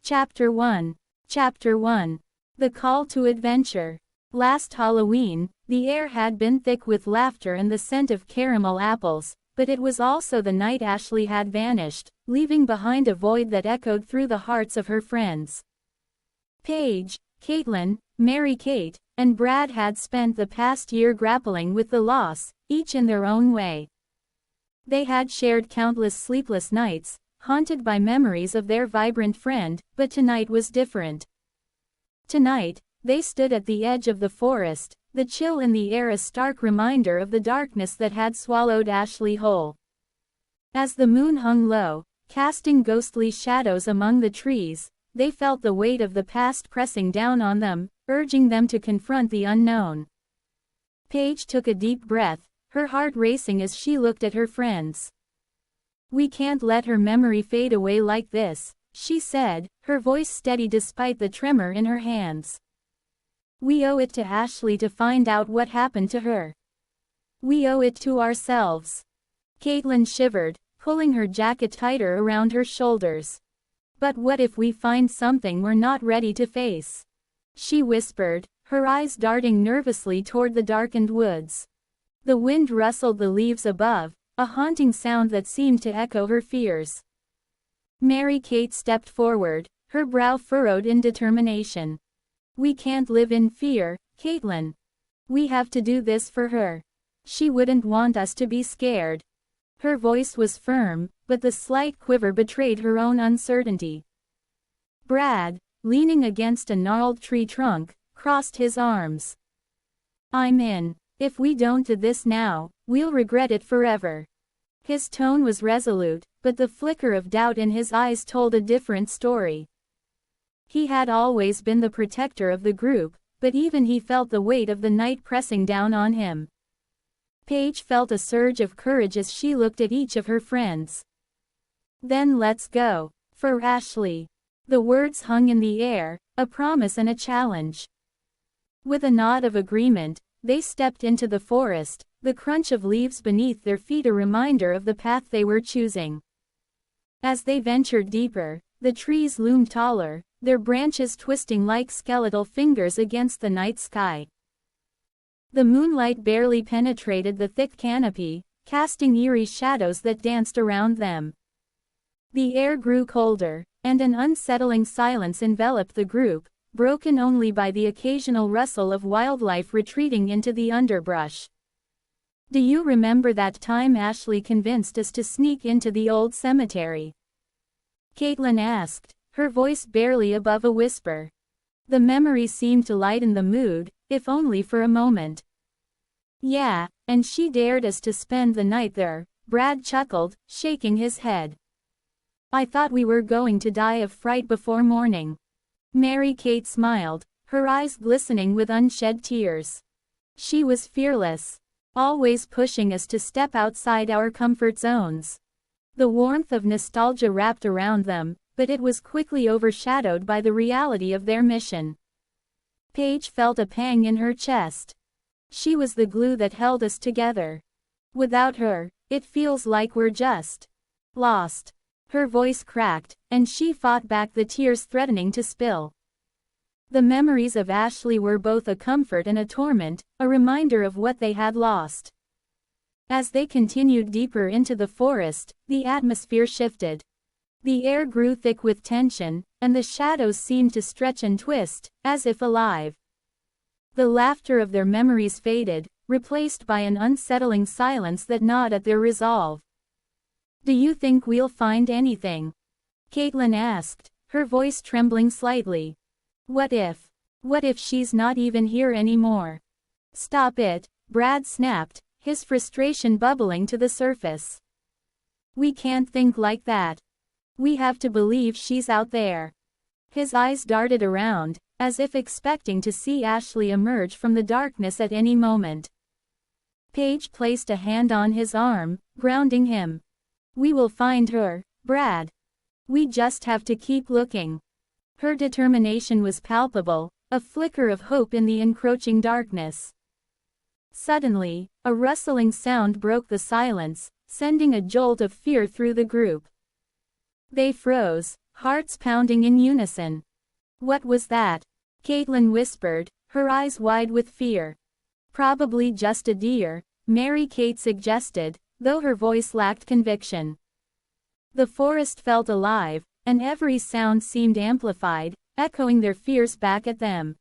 Chapter 1. Chapter 1. The Call to Adventure. Last Halloween, the air had been thick with laughter and the scent of caramel apples, but it was also the night Ashley had vanished, leaving behind a void that echoed through the hearts of her friends. Paige, Caitlin, Mary-Kate, and Brad had spent the past year grappling with the loss, each in their own way. They had shared countless sleepless nights, haunted by memories of their vibrant friend, but tonight was different. Tonight, they stood at the edge of the forest, the chill in the air a stark reminder of the darkness that had swallowed Ashley whole. As the moon hung low, casting ghostly shadows among the trees, they felt the weight of the past pressing down on them, urging them to confront the unknown. Paige took a deep breath, her heart racing as she looked at her friends. "We can't let her memory fade away like this," she said, her voice steady despite the tremor in her hands. "We owe it to Ashley to find out what happened to her. We owe it to ourselves." Caitlin shivered, pulling her jacket tighter around her shoulders. "But what if we find something we're not ready to face?" she whispered, her eyes darting nervously toward the darkened woods. The wind rustled the leaves above, a haunting sound that seemed to echo her fears. Mary-Kate stepped forward, her brow furrowed in determination. "We can't live in fear, Caitlin. We have to do this for her. She wouldn't want us to be scared." Her voice was firm, but the slight quiver betrayed her own uncertainty. Brad, leaning against a gnarled tree trunk, crossed his arms. "I'm in. If we don't do this now, we'll regret it forever." His tone was resolute, but the flicker of doubt in his eyes told a different story. He had always been the protector of the group, but even he felt the weight of the night pressing down on him. Paige felt a surge of courage as she looked at each of her friends. "Then let's go. For Ashley." The words hung in the air, a promise and a challenge. With a nod of agreement, they stepped into the forest, the crunch of leaves beneath their feet a reminder of the path they were choosing. As they ventured deeper, the trees loomed taller, their branches twisting like skeletal fingers against the night sky. The moonlight barely penetrated the thick canopy, casting eerie shadows that danced around them. The air grew colder, and an unsettling silence enveloped the group, broken only by the occasional rustle of wildlife retreating into the underbrush. "Do you remember that time Ashley convinced us to sneak into the old cemetery?" Caitlin asked, her voice barely above a whisper. The memory seemed to lighten the mood, if only for a moment. "Yeah, and she dared us to spend the night there," Brad chuckled, shaking his head. "I thought we were going to die of fright before morning." Mary-Kate smiled, her eyes glistening with unshed tears. "She was fearless, always pushing us to step outside our comfort zones." The warmth of nostalgia wrapped around them, but it was quickly overshadowed by the reality of their mission. Paige felt a pang in her chest. "She was the glue that held us together. Without her, it feels like we're just lost." Her voice cracked, and she fought back the tears threatening to spill. The memories of Ashley were both a comfort and a torment, a reminder of what they had lost. As they continued deeper into the forest, the atmosphere shifted. The air grew thick with tension, and the shadows seemed to stretch and twist, as if alive. The laughter of their memories faded, replaced by an unsettling silence that gnawed at their resolve. "Do you think we'll find anything?" Caitlin asked, her voice trembling slightly. What if she's not even here anymore?" "Stop it," Brad snapped, his frustration bubbling to the surface. "We can't think like that. We have to believe she's out there." His eyes darted around, as if expecting to see Ashley emerge from the darkness at any moment. Paige placed a hand on his arm, grounding him. "We will find her, Brad. We just have to keep looking." Her determination was palpable, a flicker of hope in the encroaching darkness. Suddenly, a rustling sound broke the silence, sending a jolt of fear through the group. They froze, hearts pounding in unison. What was that? Caitlin whispered, her eyes wide with fear. Probably just a deer, Mary-Kate suggested, though her voice lacked conviction. The forest felt alive, and every sound seemed amplified, echoing their fears back at them.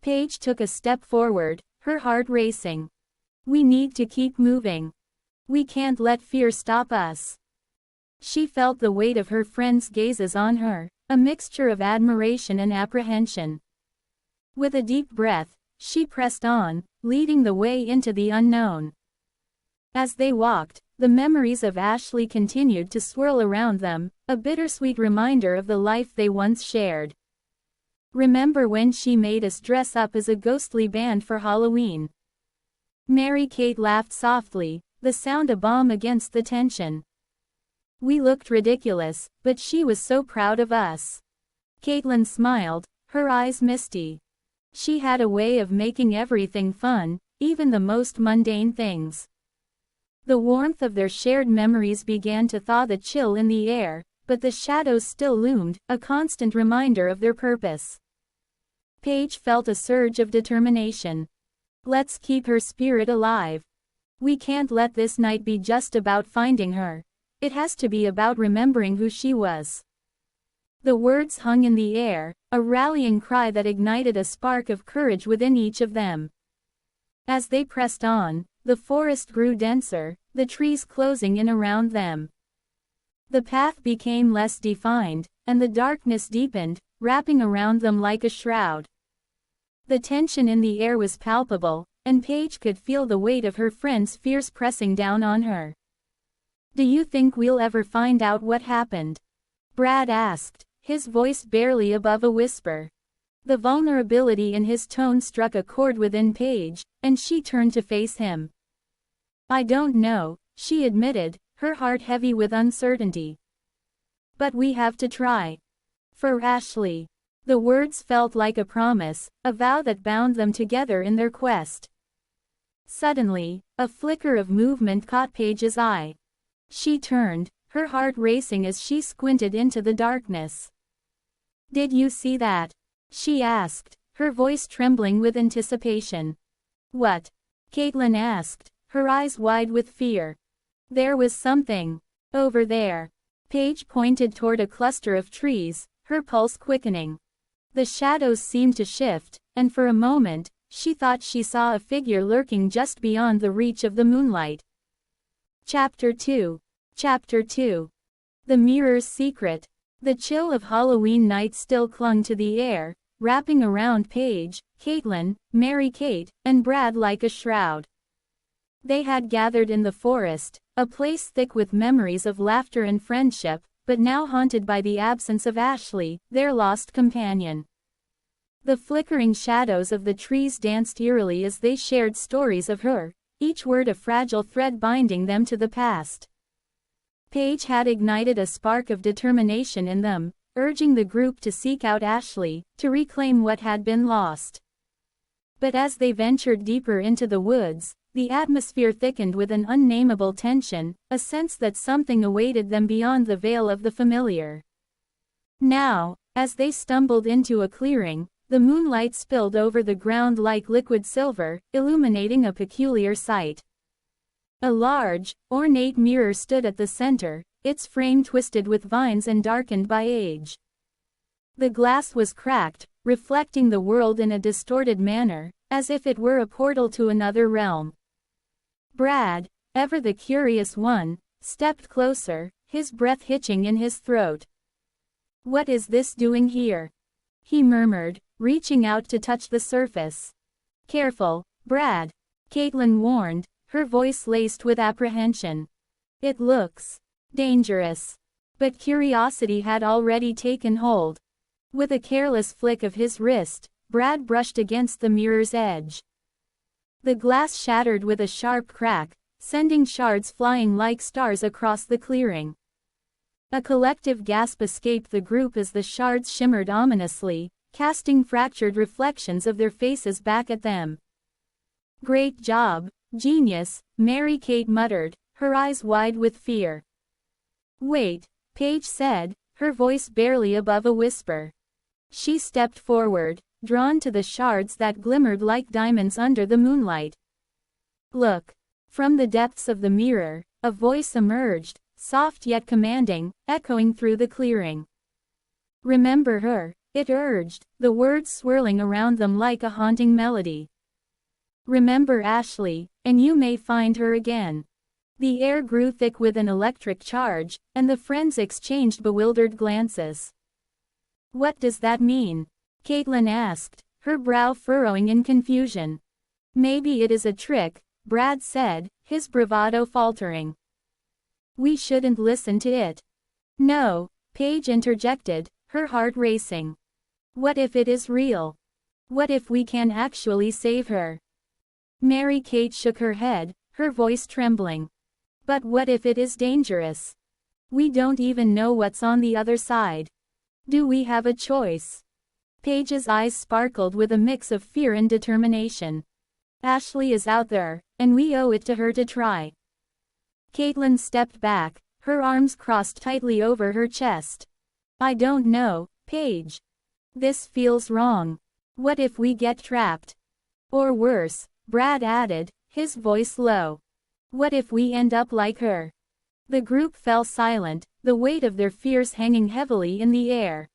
Paige took a step forward, her heart racing. We need to keep moving. We can't let fear stop us. She felt the weight of her friends' gazes on her, a mixture of admiration and apprehension. With a deep breath, she pressed on, leading the way into the unknown. As they walked, the memories of Ashley continued to swirl around them, a bittersweet reminder of the life they once shared. Remember when she made us dress up as a ghostly band for Halloween? Mary-Kate laughed softly, the sound a balm against the tension. We looked ridiculous, but she was so proud of us. Caitlin smiled, her eyes misty. She had a way of making everything fun, even the most mundane things. The warmth of their shared memories began to thaw the chill in the air, but the shadows still loomed, a constant reminder of their purpose. Paige felt a surge of determination. Let's keep her spirit alive. We can't let this night be just about finding her. It has to be about remembering who she was. The words hung in the air, a rallying cry that ignited a spark of courage within each of them. As they pressed on, the forest grew denser, the trees closing in around them. The path became less defined, and the darkness deepened, wrapping around them like a shroud. The tension in the air was palpable, and Paige could feel the weight of her friend's fears pressing down on her. Do you think we'll ever find out what happened? Brad asked, his voice barely above a whisper. The vulnerability in his tone struck a chord within Paige, and she turned to face him. I don't know, she admitted, her heart heavy with uncertainty. But we have to try. For Ashley. The words felt like a promise, a vow that bound them together in their quest. Suddenly, a flicker of movement caught Paige's eye. She turned, her heart racing as she squinted into the darkness. Did you see that? She asked, her voice trembling with anticipation. What? Caitlin asked, her eyes wide with fear. There was something. Over there. Paige pointed toward a cluster of trees, her pulse quickening. The shadows seemed to shift, and for a moment, she thought she saw a figure lurking just beyond the reach of the moonlight. Chapter 2. Chapter 2. The Mirror's Secret. The chill of Halloween night still clung to the air, wrapping around Paige, Caitlin, Mary-Kate, and Brad like a shroud. They had gathered in the forest, a place thick with memories of laughter and friendship, but now haunted by the absence of Ashley, their lost companion. The flickering shadows of the trees danced eerily as they shared stories of her, each word a fragile thread binding them to the past. Paige had ignited a spark of determination in them, urging the group to seek out Ashley, to reclaim what had been lost. But as they ventured deeper into the woods, the atmosphere thickened with an unnameable tension, a sense that something awaited them beyond the veil of the familiar. Now, as they stumbled into a clearing, the moonlight spilled over the ground like liquid silver, illuminating a peculiar sight. A large, ornate mirror stood at the center, its frame twisted with vines and darkened by age. The glass was cracked, reflecting the world in a distorted manner, as if it were a portal to another realm. Brad, ever the curious one, stepped closer, his breath hitching in his throat. What is this doing here? He murmured, reaching out to touch the surface. Careful, Brad, Caitlin warned, her voice laced with apprehension. It looks dangerous. But curiosity had already taken hold. With a careless flick of his wrist, Brad brushed against the mirror's edge. The glass shattered with a sharp crack, sending shards flying like stars across the clearing. A collective gasp escaped the group as the shards shimmered ominously, casting fractured reflections of their faces back at them. Great job, genius, Mary-Kate muttered, her eyes wide with fear. Wait, Paige said, her voice barely above a whisper. She stepped forward, drawn to the shards that glimmered like diamonds under the moonlight. "Look." From the depths of the mirror, a voice emerged, soft yet commanding, echoing through the clearing. "Remember her," it urged, the words swirling around them like a haunting melody. "Remember Ashley, and you may find her again." The air grew thick with an electric charge, and the friends exchanged bewildered glances. "What does that mean?" Caitlin asked, her brow furrowing in confusion. "Maybe it is a trick," Brad said, his bravado faltering. "We shouldn't listen to it." "No," Paige interjected, her heart racing. "What if it is real? What if we can actually save her?" Mary-Kate shook her head, her voice trembling. "But what if it is dangerous? We don't even know what's on the other side. Do we have a choice?" Paige's eyes sparkled with a mix of fear and determination. "Ashley is out there, and we owe it to her to try." Caitlin stepped back, her arms crossed tightly over her chest. "I don't know, Paige. This feels wrong. What if we get trapped? Or worse," Brad added, his voice low. "What if we end up like her?" The group fell silent, the weight of their fears hanging heavily in the air.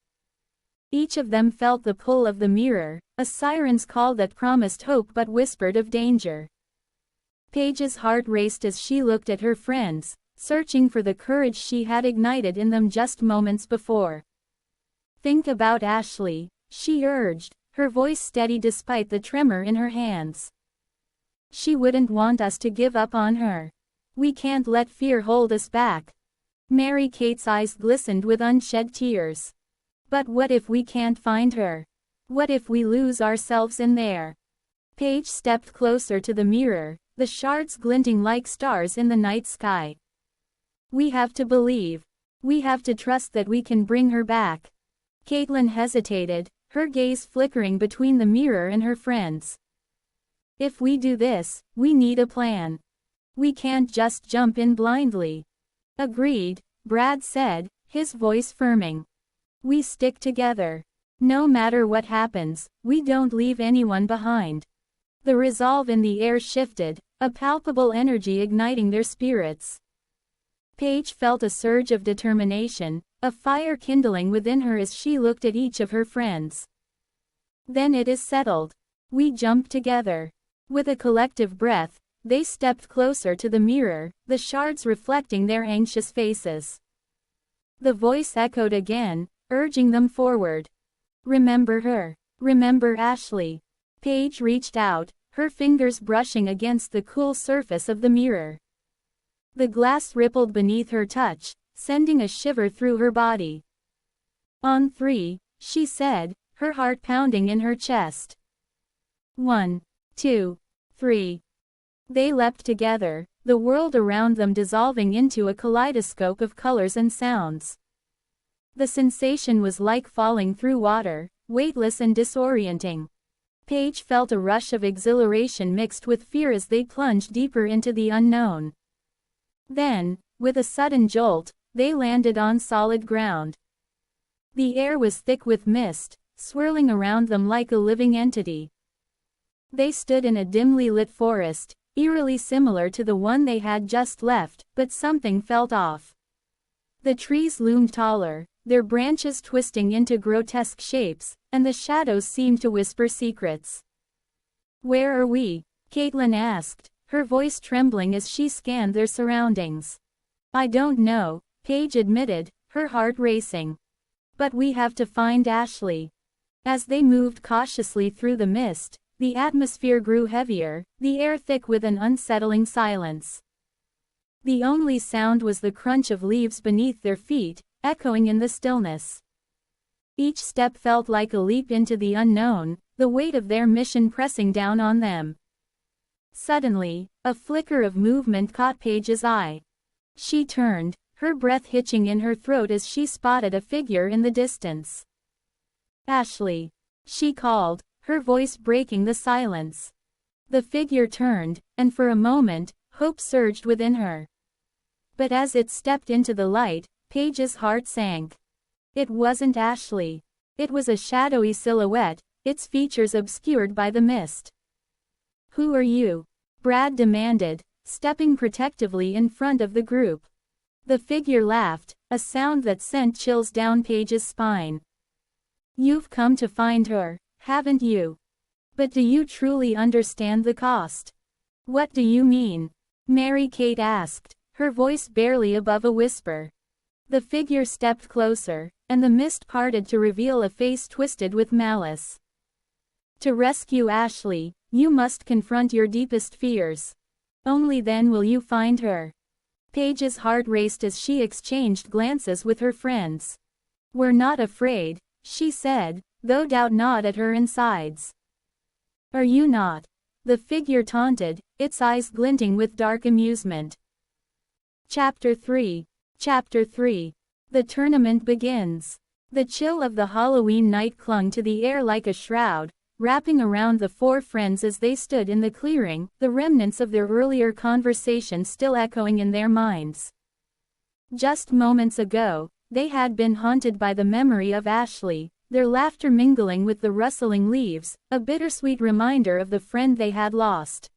Each of them felt the pull of the mirror, a siren's call that promised hope but whispered of danger. Paige's heart raced as she looked at her friends, searching for the courage she had ignited in them just moments before. "Think about Ashley," she urged, her voice steady despite the tremor in her hands. "She wouldn't want us to give up on her. We can't let fear hold us back." Mary-Kate's eyes glistened with unshed tears. "But what if we can't find her? What if we lose ourselves in there?" Paige stepped closer to the mirror, the shards glinting like stars in the night sky. "We have to believe. We have to trust that we can bring her back." Caitlin hesitated, her gaze flickering between the mirror and her friends. "If we do this, we need a plan. We can't just jump in blindly." "Agreed," Brad said, his voice firming. "We stick together. No matter what happens, we don't leave anyone behind." The resolve in the air shifted, a palpable energy igniting their spirits. Paige felt a surge of determination, a fire kindling within her as she looked at each of her friends. "Then it is settled. We jump together." With a collective breath, they stepped closer to the mirror, the shards reflecting their anxious faces. The voice echoed again, urging them forward. "Remember her. Remember Ashley." Paige reached out, her fingers brushing against the cool surface of the mirror. The glass rippled beneath her touch, sending a shiver through her body. "On 3, she said, her heart pounding in her chest. 1, 2, 3. They leapt together, the world around them dissolving into a kaleidoscope of colors and sounds. The sensation was like falling through water, weightless and disorienting. Paige felt a rush of exhilaration mixed with fear as they plunged deeper into the unknown. Then, with a sudden jolt, they landed on solid ground. The air was thick with mist, swirling around them like a living entity. They stood in a dimly lit forest, eerily similar to the one they had just left, but something felt off. The trees loomed taller, their branches twisting into grotesque shapes, and the shadows seemed to whisper secrets. "Where are we?" Caitlin asked, her voice trembling as she scanned their surroundings. "I don't know," Paige admitted, her heart racing. "But we have to find Ashley." As they moved cautiously through the mist, the atmosphere grew heavier, the air thick with an unsettling silence. The only sound was the crunch of leaves beneath their feet, echoing in the stillness. Each step felt like a leap into the unknown, the weight of their mission pressing down on them. Suddenly, a flicker of movement caught Paige's eye. She turned, her breath hitching in her throat as she spotted a figure in the distance. "Ashley," she called, her voice breaking the silence. The figure turned, and for a moment, hope surged within her. But as it stepped into the light, Paige's heart sank. It wasn't Ashley. It was a shadowy silhouette, its features obscured by the mist. "Who are you?" Brad demanded, stepping protectively in front of the group. The figure laughed, a sound that sent chills down Paige's spine. "You've come to find her, haven't you? But do you truly understand the cost?" "What do you mean?" Mary-Kate asked, her voice barely above a whisper. The figure stepped closer, and the mist parted to reveal a face twisted with malice. "To rescue Ashley, you must confront your deepest fears. Only then will you find her." Paige's heart raced as she exchanged glances with her friends. "We're not afraid," she said, though doubt gnawed at her insides. "Are you not?" the figure taunted, its eyes glinting with dark amusement. Chapter 3. The tournament begins. The chill of the Halloween night clung to the air like a shroud, wrapping around the four friends as they stood in the clearing, the remnants of their earlier conversation still echoing in their minds. Just moments ago, they had been haunted by the memory of Ashley, their laughter mingling with the rustling leaves, a bittersweet reminder of the friend they had lost.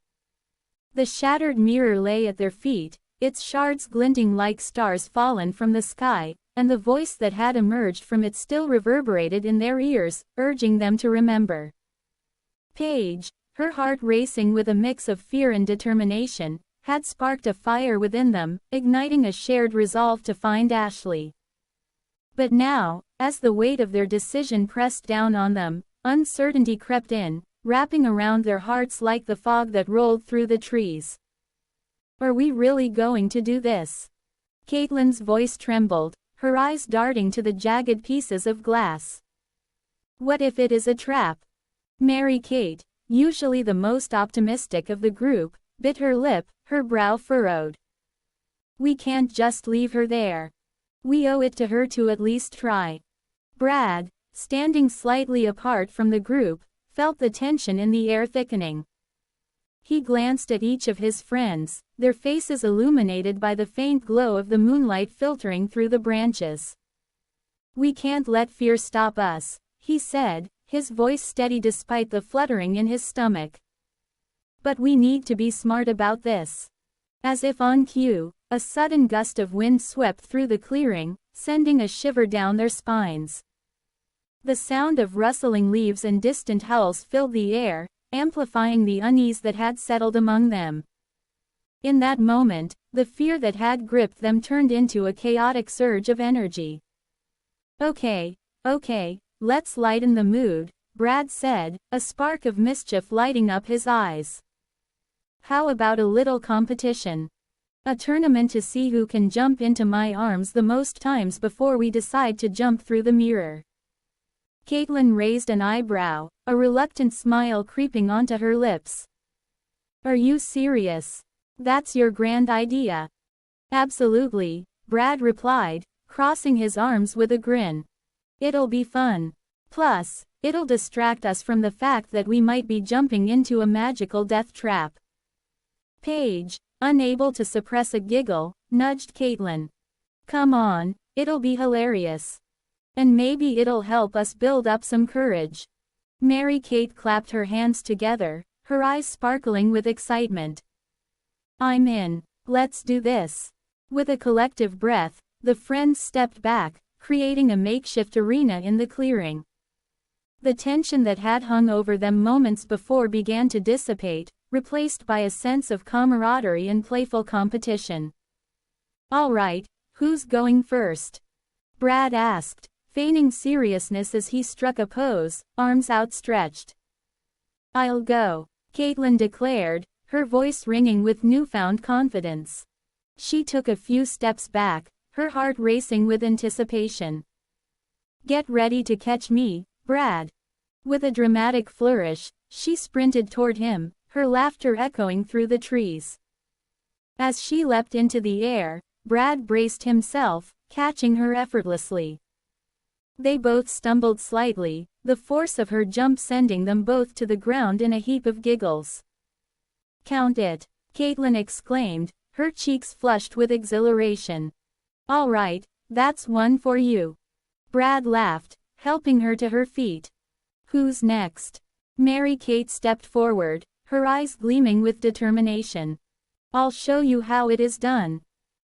The shattered mirror lay at their feet, its shards glinting like stars fallen from the sky, and the voice that had emerged from it still reverberated in their ears, urging them to remember. Paige, her heart racing with a mix of fear and determination, had sparked a fire within them, igniting a shared resolve to find Ashley. But now, as the weight of their decision pressed down on them, uncertainty crept in, wrapping around their hearts like the fog that rolled through the trees. "Are we really going to do this?" Caitlin's voice trembled, her eyes darting to the jagged pieces of glass. "What if it is a trap?" Mary-Kate, usually the most optimistic of the group, bit her lip, her brow furrowed. "We can't just leave her there. We owe it to her to at least try." Brad, standing slightly apart from the group, felt the tension in the air thickening. He glanced at each of his friends, their faces illuminated by the faint glow of the moonlight filtering through the branches. "We can't let fear stop us," he said, his voice steady despite the fluttering in his stomach. "But we need to be smart about this." As if on cue, a sudden gust of wind swept through the clearing, sending a shiver down their spines. The sound of rustling leaves and distant howls filled the air, amplifying the unease that had settled among them. In that moment, the fear that had gripped them turned into a chaotic surge of energy. Okay, let's lighten the mood," Brad said, a spark of mischief lighting up his eyes. "How about a little competition? A tournament to see who can jump into my arms the most times before we decide to jump through the mirror." Caitlin raised an eyebrow, a reluctant smile creeping onto her lips. "Are you serious? That's your grand idea?" "Absolutely," Brad replied, crossing his arms with a grin. "It'll be fun. Plus, it'll distract us from the fact that we might be jumping into a magical death trap." Paige, unable to suppress a giggle, nudged Caitlin. "Come on, it'll be hilarious. And maybe it'll help us build up some courage." Mary-Kate clapped her hands together, her eyes sparkling with excitement. "I'm in. Let's do this." With a collective breath, the friends stepped back, creating a makeshift arena in the clearing. The tension that had hung over them moments before began to dissipate, replaced by a sense of camaraderie and playful competition. "All right, who's going first?" Brad asked, feigning seriousness as he struck a pose, arms outstretched. "I'll go," Caitlin declared, her voice ringing with newfound confidence. She took a few steps back, her heart racing with anticipation. "Get ready to catch me, Brad." With a dramatic flourish, she sprinted toward him, her laughter echoing through the trees. As she leapt into the air, Brad braced himself, catching her effortlessly. They both stumbled slightly, the force of her jump sending them both to the ground in a heap of giggles. "Count it," Caitlin exclaimed, her cheeks flushed with exhilaration. "All right, that's one for you." Brad laughed, helping her to her feet. Who's next? Mary-Kate stepped forward, her eyes gleaming with determination. I'll show you how it is done.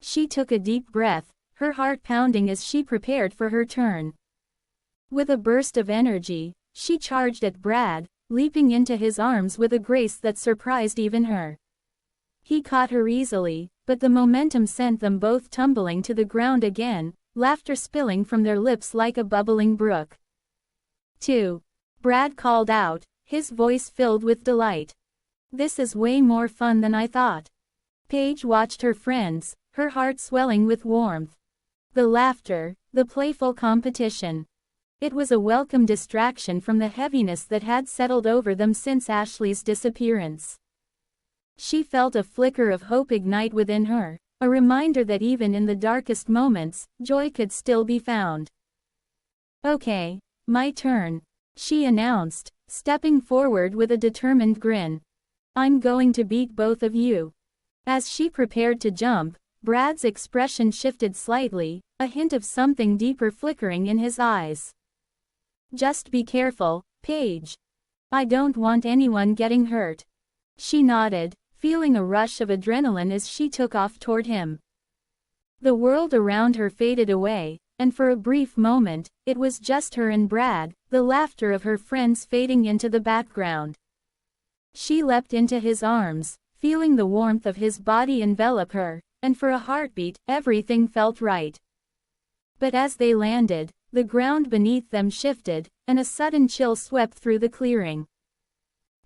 She took a deep breath, her heart pounding as she prepared for her turn. With a burst of energy, she charged at Brad, leaping into his arms with a grace that surprised even her. He caught her easily, but the momentum sent them both tumbling to the ground again, laughter spilling from their lips like a bubbling brook. 2. Brad called out, his voice filled with delight. This is way more fun than I thought. Paige watched her friends, her heart swelling with warmth. The laughter, the playful competition. It was a welcome distraction from the heaviness that had settled over them since Ashley's disappearance. She felt a flicker of hope ignite within her, a reminder that even in the darkest moments, joy could still be found. Okay, my turn, she announced, stepping forward with a determined grin. I'm going to beat both of you. As she prepared to jump, Brad's expression shifted slightly, a hint of something deeper flickering in his eyes. Just be careful, Paige. I don't want anyone getting hurt. She nodded, feeling a rush of adrenaline as she took off toward him. The world around her faded away, and for a brief moment, it was just her and Brad, the laughter of her friends fading into the background. She leapt into his arms, feeling the warmth of his body envelop her, and for a heartbeat, everything felt right. But as they landed, the ground beneath them shifted, and a sudden chill swept through the clearing.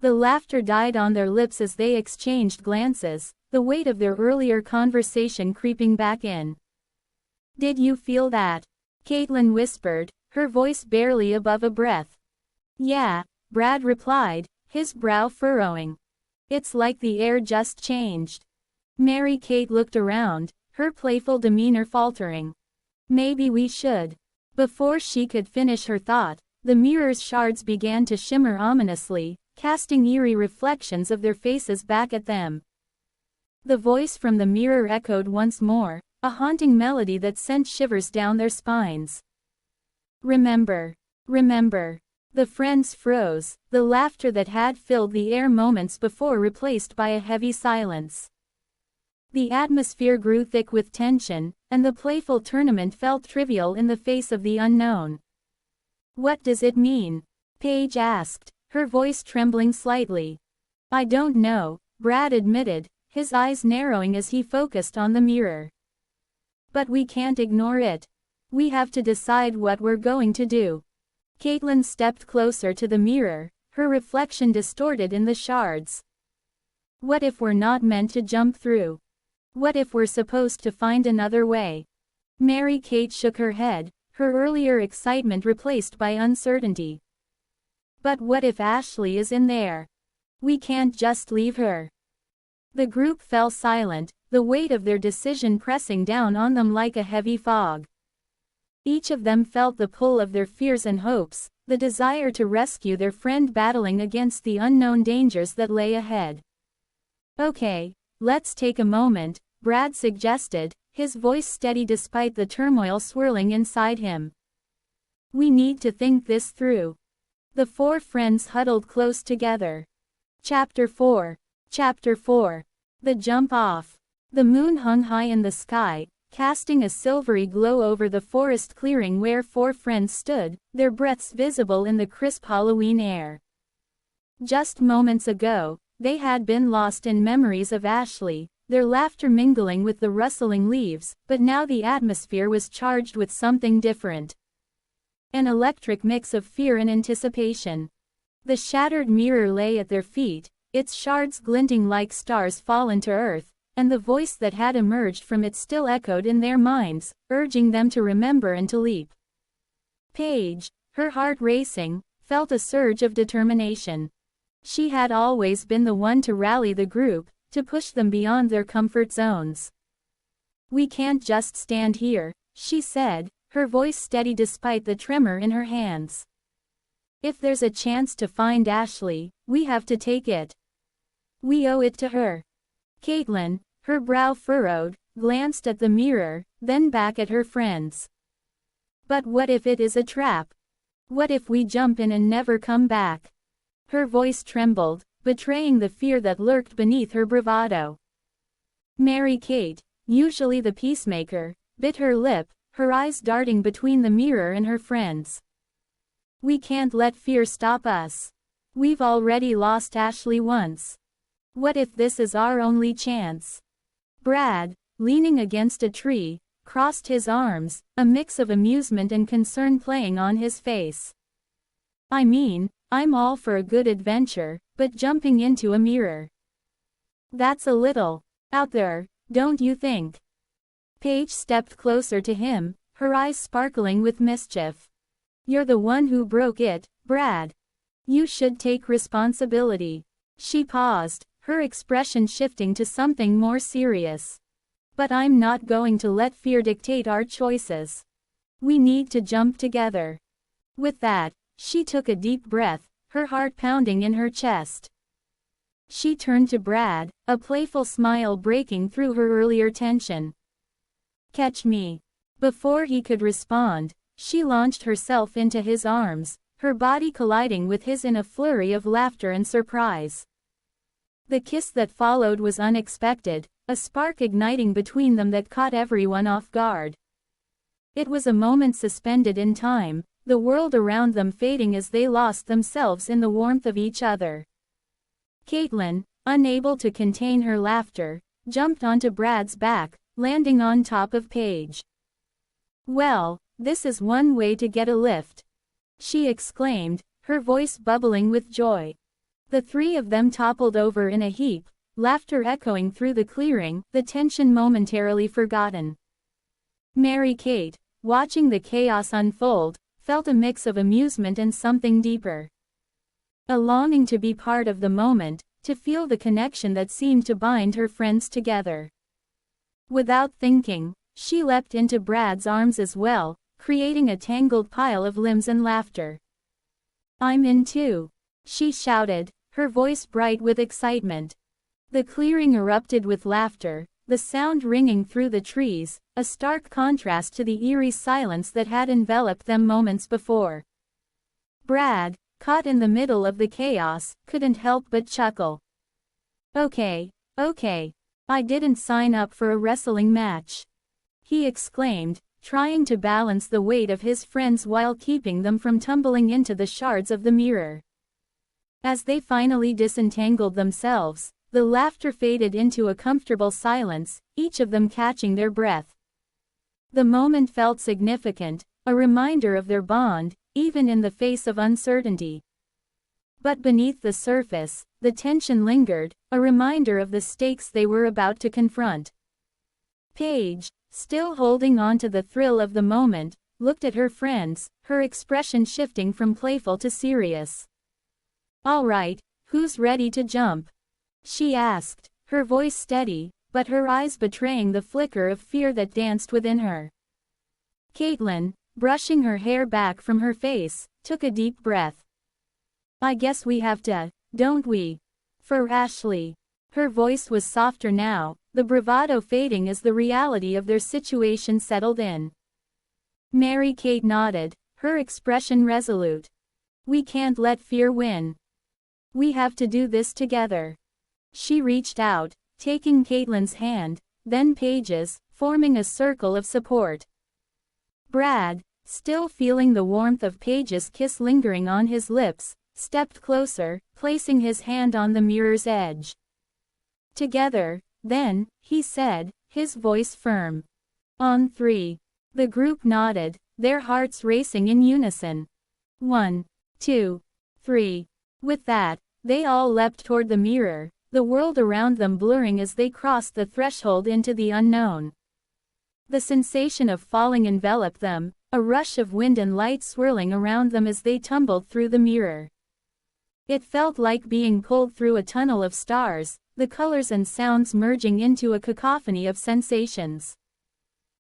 The laughter died on their lips as they exchanged glances, the weight of their earlier conversation creeping back in. Did you feel that? Caitlin whispered, her voice barely above a breath. Yeah, Brad replied, his brow furrowing. It's like the air just changed. Mary-Kate looked around, her playful demeanor faltering. Maybe we should. Before she could finish her thought, the mirror's shards began to shimmer ominously, casting eerie reflections of their faces back at them. The voice from the mirror echoed once more, a haunting melody that sent shivers down their spines. Remember. Remember. The friends froze, the laughter that had filled the air moments before replaced by a heavy silence. The atmosphere grew thick with tension, and the playful tournament felt trivial in the face of the unknown. What does it mean? Paige asked, her voice trembling slightly. I don't know, Brad admitted, his eyes narrowing as he focused on the mirror. But we can't ignore it. We have to decide what we're going to do. Caitlin stepped closer to the mirror, her reflection distorted in the shards. What if we're not meant to jump through? What if we're supposed to find another way? Mary-Kate shook her head, her earlier excitement replaced by uncertainty. But what if Ashley is in there? We can't just leave her. The group fell silent, the weight of their decision pressing down on them like a heavy fog. Each of them felt the pull of their fears and hopes, the desire to rescue their friend battling against the unknown dangers that lay ahead. Okay, let's take a moment, Brad suggested, his voice steady despite the turmoil swirling inside him. We need to think this through. The four friends huddled close together. Chapter 4. Chapter 4. The Jump Off. The moon hung high in the sky, casting a silvery glow over the forest clearing where four friends stood, their breaths visible in the crisp Halloween air. Just moments ago, they had been lost in memories of Ashley, their laughter mingling with the rustling leaves, but now the atmosphere was charged with something different. An electric mix of fear and anticipation. The shattered mirror lay at their feet, its shards glinting like stars fallen to earth, and the voice that had emerged from it still echoed in their minds, urging them to remember and to leap. Paige, her heart racing, felt a surge of determination. She had always been the one to rally the group, to push them beyond their comfort zones. We can't just stand here, she said, her voice steady despite the tremor in her hands. If there's a chance to find Ashley, we have to take it. We owe it to her. Caitlin, her brow furrowed, glanced at the mirror, then back at her friends. But what if it is a trap? What if we jump in and never come back? Her voice trembled, betraying the fear that lurked beneath her bravado. Mary-Kate, usually the peacemaker, bit her lip, her eyes darting between the mirror and her friends. We can't let fear stop us. We've already lost Ashley once. What if this is our only chance? Brad, leaning against a tree, crossed his arms, a mix of amusement and concern playing on his face. I mean, I'm all for a good adventure, but jumping into a mirror. That's a little out there, don't you think? Paige stepped closer to him, her eyes sparkling with mischief. You're the one who broke it, Brad. You should take responsibility. She paused, her expression shifting to something more serious. But I'm not going to let fear dictate our choices. We need to jump together. With that, she took a deep breath, her heart pounding in her chest. She turned to Brad, a playful smile breaking through her earlier tension. Catch me. Before he could respond, she launched herself into his arms, her body colliding with his in a flurry of laughter and surprise. The kiss that followed was unexpected, a spark igniting between them that caught everyone off guard. It was a moment suspended in time, the world around them fading as they lost themselves in the warmth of each other. Caitlin, unable to contain her laughter, jumped onto Brad's back, landing on top of Paige. Well, this is one way to get a lift, she exclaimed, her voice bubbling with joy. The three of them toppled over in a heap, laughter echoing through the clearing, the tension momentarily forgotten. Mary-Kate, watching the chaos unfold, felt a mix of amusement and something deeper. A longing to be part of the moment, to feel the connection that seemed to bind her friends together. Without thinking, she leapt into Brad's arms as well, creating a tangled pile of limbs and laughter. I'm in too, she shouted, her voice bright with excitement. The clearing erupted with laughter, the sound ringing through the trees, a stark contrast to the eerie silence that had enveloped them moments before. Brad, caught in the middle of the chaos, couldn't help but chuckle. Okay, I didn't sign up for a wrestling match, he exclaimed, trying to balance the weight of his friends while keeping them from tumbling into the shards of the mirror. As they finally disentangled themselves, the laughter faded into a comfortable silence, each of them catching their breath. The moment felt significant, a reminder of their bond, even in the face of uncertainty. But beneath the surface, the tension lingered, a reminder of the stakes they were about to confront. Paige, still holding on to the thrill of the moment, looked at her friends, her expression shifting from playful to serious. All right, who's ready to jump? She asked, her voice steady, but her eyes betraying the flicker of fear that danced within her. Caitlin, brushing her hair back from her face, took a deep breath. I guess we have to, don't we? For Ashley. Her voice was softer now, the bravado fading as the reality of their situation settled in. Mary-Kate nodded, her expression resolute. We can't let fear win. We have to do this together. She reached out, taking Caitlin's hand, then Paige's, forming a circle of support. Brad, still feeling the warmth of Paige's kiss lingering on his lips, stepped closer, placing his hand on the mirror's edge. Together, then, he said, his voice firm. On three. The group nodded, their hearts racing in unison. 1, 2, 3. With that, they all leapt toward the mirror, the world around them blurring as they crossed the threshold into the unknown. The sensation of falling enveloped them, a rush of wind and light swirling around them as they tumbled through the mirror. It felt like being pulled through a tunnel of stars, the colors and sounds merging into a cacophony of sensations.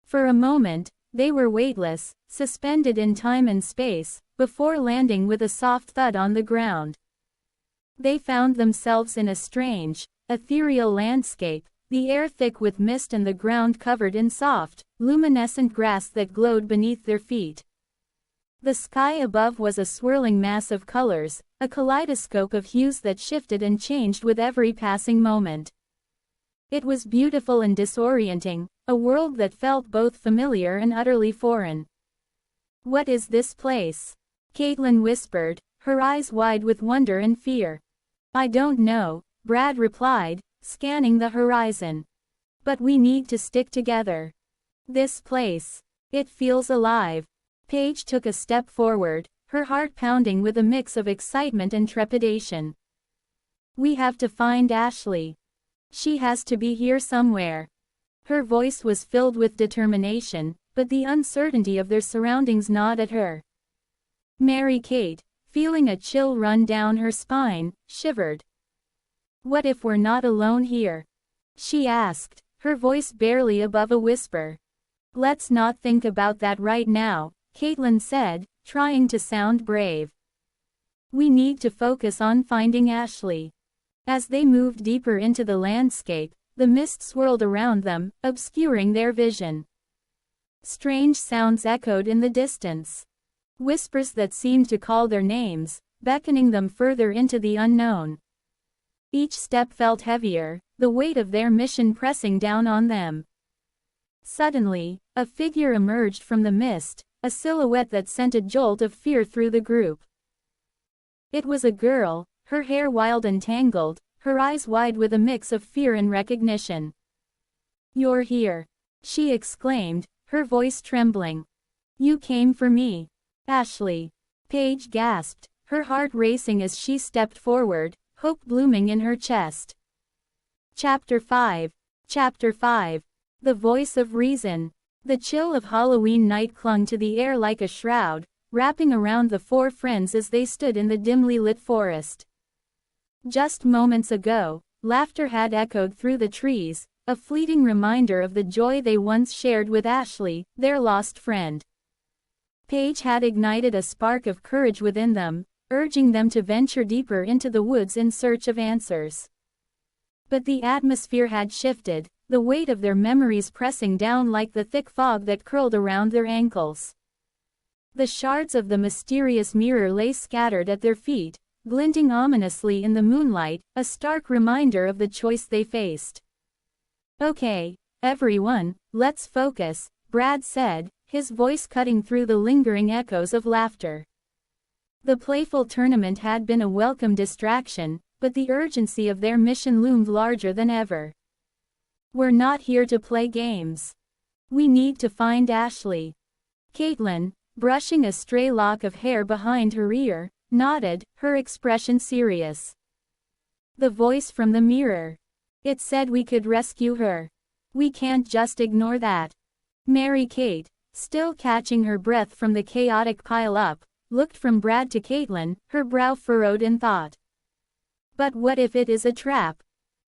For a moment, they were weightless, suspended in time and space, before landing with a soft thud on the ground. They found themselves in a strange, ethereal landscape, the air thick with mist and the ground covered in soft, luminescent grass that glowed beneath their feet. The sky above was a swirling mass of colors, a kaleidoscope of hues that shifted and changed with every passing moment. It was beautiful and disorienting, a world that felt both familiar and utterly foreign. "What is this place?" Caitlin whispered, her eyes wide with wonder and fear. "I don't know," Brad replied, scanning the horizon. "But we need to stick together. This place. It feels alive." Paige took a step forward, her heart pounding with a mix of excitement and trepidation. "We have to find Ashley. She has to be here somewhere." Her voice was filled with determination, but the uncertainty of their surroundings gnawed at her. Mary-Kate, feeling a chill run down her spine, shivered. "What if we're not alone here?" she asked, her voice barely above a whisper. "Let's not think about that right now," Caitlin said, trying to sound brave. "We need to focus on finding Ashley." As they moved deeper into the landscape, the mist swirled around them, obscuring their vision. Strange sounds echoed in the distance. Whispers that seemed to call their names, beckoning them further into the unknown. Each step felt heavier, the weight of their mission pressing down on them. Suddenly, a figure emerged from the mist, a silhouette that sent a jolt of fear through the group. It was a girl, her hair wild and tangled, her eyes wide with a mix of fear and recognition. "You're here," she exclaimed, her voice trembling. "You came for me." "Ashley." Paige gasped, her heart racing as she stepped forward, hope blooming in her chest. Chapter 5. The Voice of Reason. The chill of Halloween night clung to the air like a shroud, wrapping around the four friends as they stood in the dimly lit forest. Just moments ago, laughter had echoed through the trees, a fleeting reminder of the joy they once shared with Ashley, their lost friend. Paige had ignited a spark of courage within them, urging them to venture deeper into the woods in search of answers. But the atmosphere had shifted, the weight of their memories pressing down like the thick fog that curled around their ankles. The shards of the mysterious mirror lay scattered at their feet, glinting ominously in the moonlight, a stark reminder of the choice they faced. "Okay, everyone, let's focus," Brad said, his voice cutting through the lingering echoes of laughter. The playful tournament had been a welcome distraction, but the urgency of their mission loomed larger than ever. "We're not here to play games. We need to find Ashley." Caitlin, brushing a stray lock of hair behind her ear, nodded, her expression serious. The voice from the mirror. "It said we could rescue her. We can't just ignore that." Mary-Kate, still catching her breath from the chaotic pile-up, looked from Brad to Caitlin, her brow furrowed in thought. "But what if it is a trap?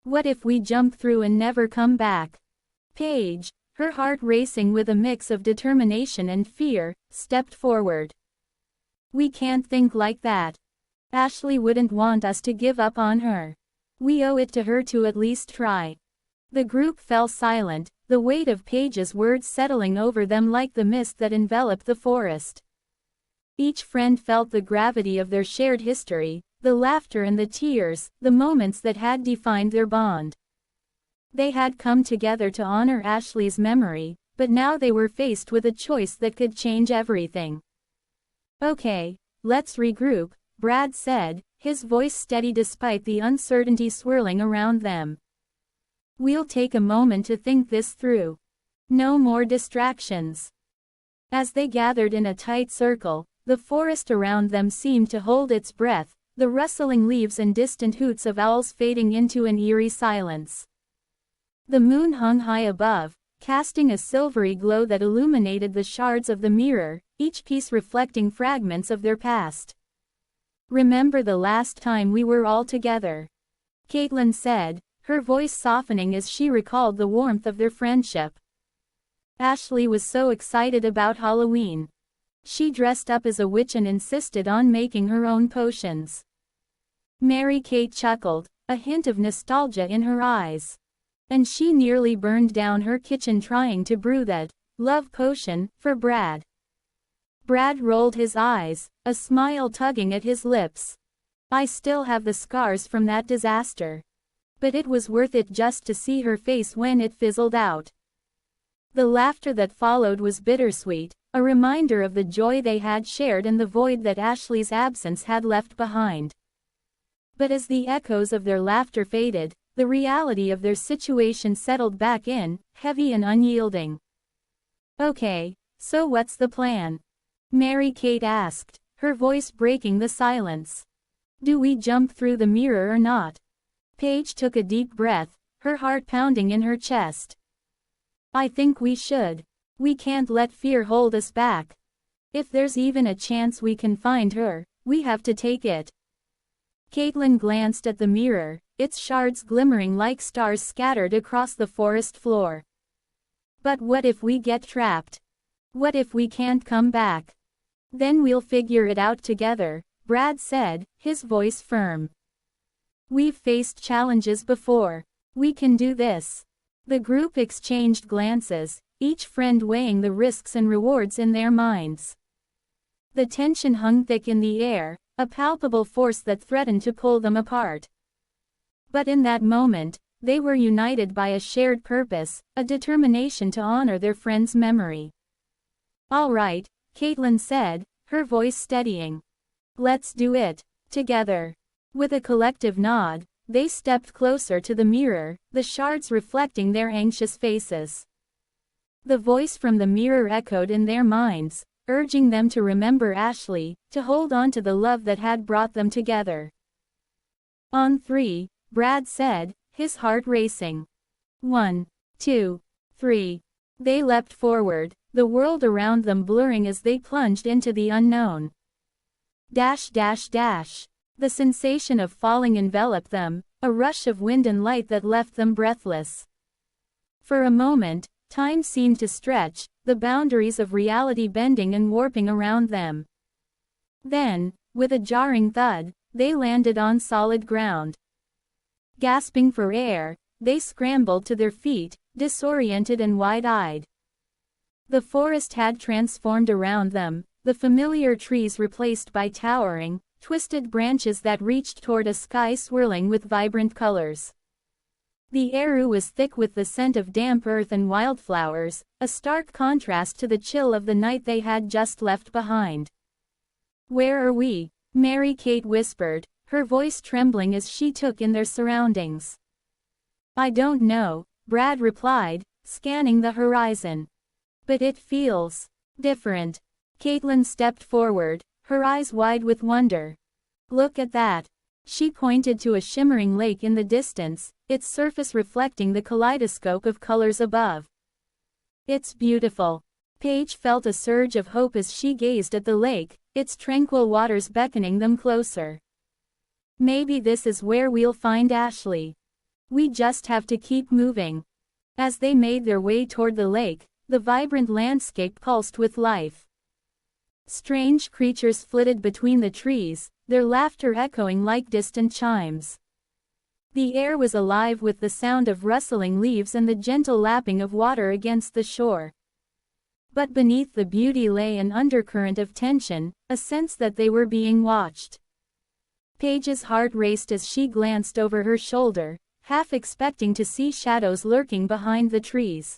What if we jump through and never come back?" Paige, her heart racing with a mix of determination and fear, stepped forward. "We can't think like that. Ashley wouldn't want us to give up on her. We owe it to her to at least try." The group fell silent, the weight of Paige's words settling over them like the mist that enveloped the forest. Each friend felt the gravity of their shared history, the laughter and the tears, the moments that had defined their bond. They had come together to honor Ashley's memory, but now they were faced with a choice that could change everything. "Okay, let's regroup," Brad said, his voice steady despite the uncertainty swirling around them. "We'll take a moment to think this through. No more distractions." As they gathered in a tight circle, the forest around them seemed to hold its breath, the rustling leaves and distant hoots of owls fading into an eerie silence. The moon hung high above, casting a silvery glow that illuminated the shards of the mirror, each piece reflecting fragments of their past. "Remember the last time we were all together?" Caitlin said, her voice softening as she recalled the warmth of their friendship. Ashley was so excited about Halloween. She dressed up as a witch and insisted on making her own potions. Mary-Kate chuckled, a hint of nostalgia in her eyes. And she nearly burned down her kitchen trying to brew that love potion for Brad. Brad rolled his eyes, a smile tugging at his lips. I still have the scars from that disaster. But it was worth it just to see her face when it fizzled out. The laughter that followed was bittersweet, a reminder of the joy they had shared and the void that Ashley's absence had left behind. But as the echoes of their laughter faded, the reality of their situation settled back in, heavy and unyielding. Okay, so what's the plan? Mary-Kate asked, her voice breaking the silence. Do we jump through the mirror or not? Paige took a deep breath, her heart pounding in her chest. I think we should. We can't let fear hold us back. If there's even a chance we can find her, we have to take it. Caitlin glanced at the mirror, its shards glimmering like stars scattered across the forest floor. But what if we get trapped? What if we can't come back? Then we'll figure it out together, Brad said, his voice firm. We've faced challenges before. We can do this. The group exchanged glances, each friend weighing the risks and rewards in their minds. The tension hung thick in the air, a palpable force that threatened to pull them apart. But in that moment, they were united by a shared purpose, a determination to honor their friend's memory. All right, Caitlin said, her voice steadying. Let's do it, together. With a collective nod, they stepped closer to the mirror, the shards reflecting their anxious faces. The voice from the mirror echoed in their minds, urging them to remember Ashley, to hold on to the love that had brought them together. On 3, Brad said, his heart racing. 1, 2, 3. They leapt forward, the world around them blurring as they plunged into the unknown. Dash dash dash. The sensation of falling enveloped them, a rush of wind and light that left them breathless. For a moment, time seemed to stretch, the boundaries of reality bending and warping around them. Then, with a jarring thud, they landed on solid ground. Gasping for air, they scrambled to their feet, disoriented and wide-eyed. The forest had transformed around them, the familiar trees replaced by towering, twisted branches that reached toward a sky swirling with vibrant colors. The air was thick with the scent of damp earth and wildflowers, a stark contrast to the chill of the night they had just left behind. Where are we? Mary-Kate whispered, her voice trembling as she took in their surroundings. I don't know, Brad replied, scanning the horizon. But it feels different. Caitlin stepped forward, her eyes wide with wonder. Look at that. She pointed to a shimmering lake in the distance, its surface reflecting the kaleidoscope of colors above. It's beautiful. Paige felt a surge of hope as she gazed at the lake, its tranquil waters beckoning them closer. Maybe this is where we'll find Ashley. We just have to keep moving. As they made their way toward the lake, the vibrant landscape pulsed with life. Strange creatures flitted between the trees, their laughter echoing like distant chimes. The air was alive with the sound of rustling leaves and the gentle lapping of water against the shore. But beneath the beauty lay an undercurrent of tension, a sense that they were being watched. Paige's heart raced as she glanced over her shoulder, half expecting to see shadows lurking behind the trees.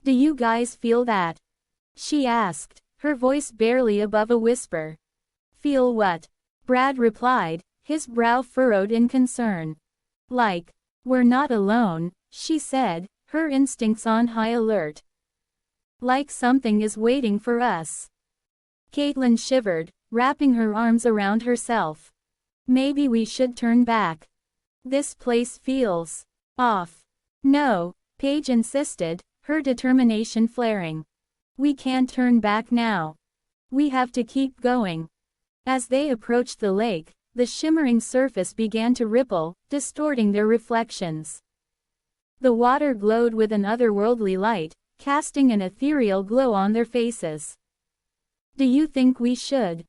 Do you guys feel that? She asked, her voice barely above a whisper. Feel what? Brad replied, his brow furrowed in concern. Like, we're not alone, she said, her instincts on high alert. Like something is waiting for us. Caitlin shivered, wrapping her arms around herself. Maybe we should turn back. This place feels off. No, Paige insisted, her determination flaring. We can't turn back now. We have to keep going. As they approached the lake, the shimmering surface began to ripple, distorting their reflections. The water glowed with an otherworldly light, casting an ethereal glow on their faces. Do you think we should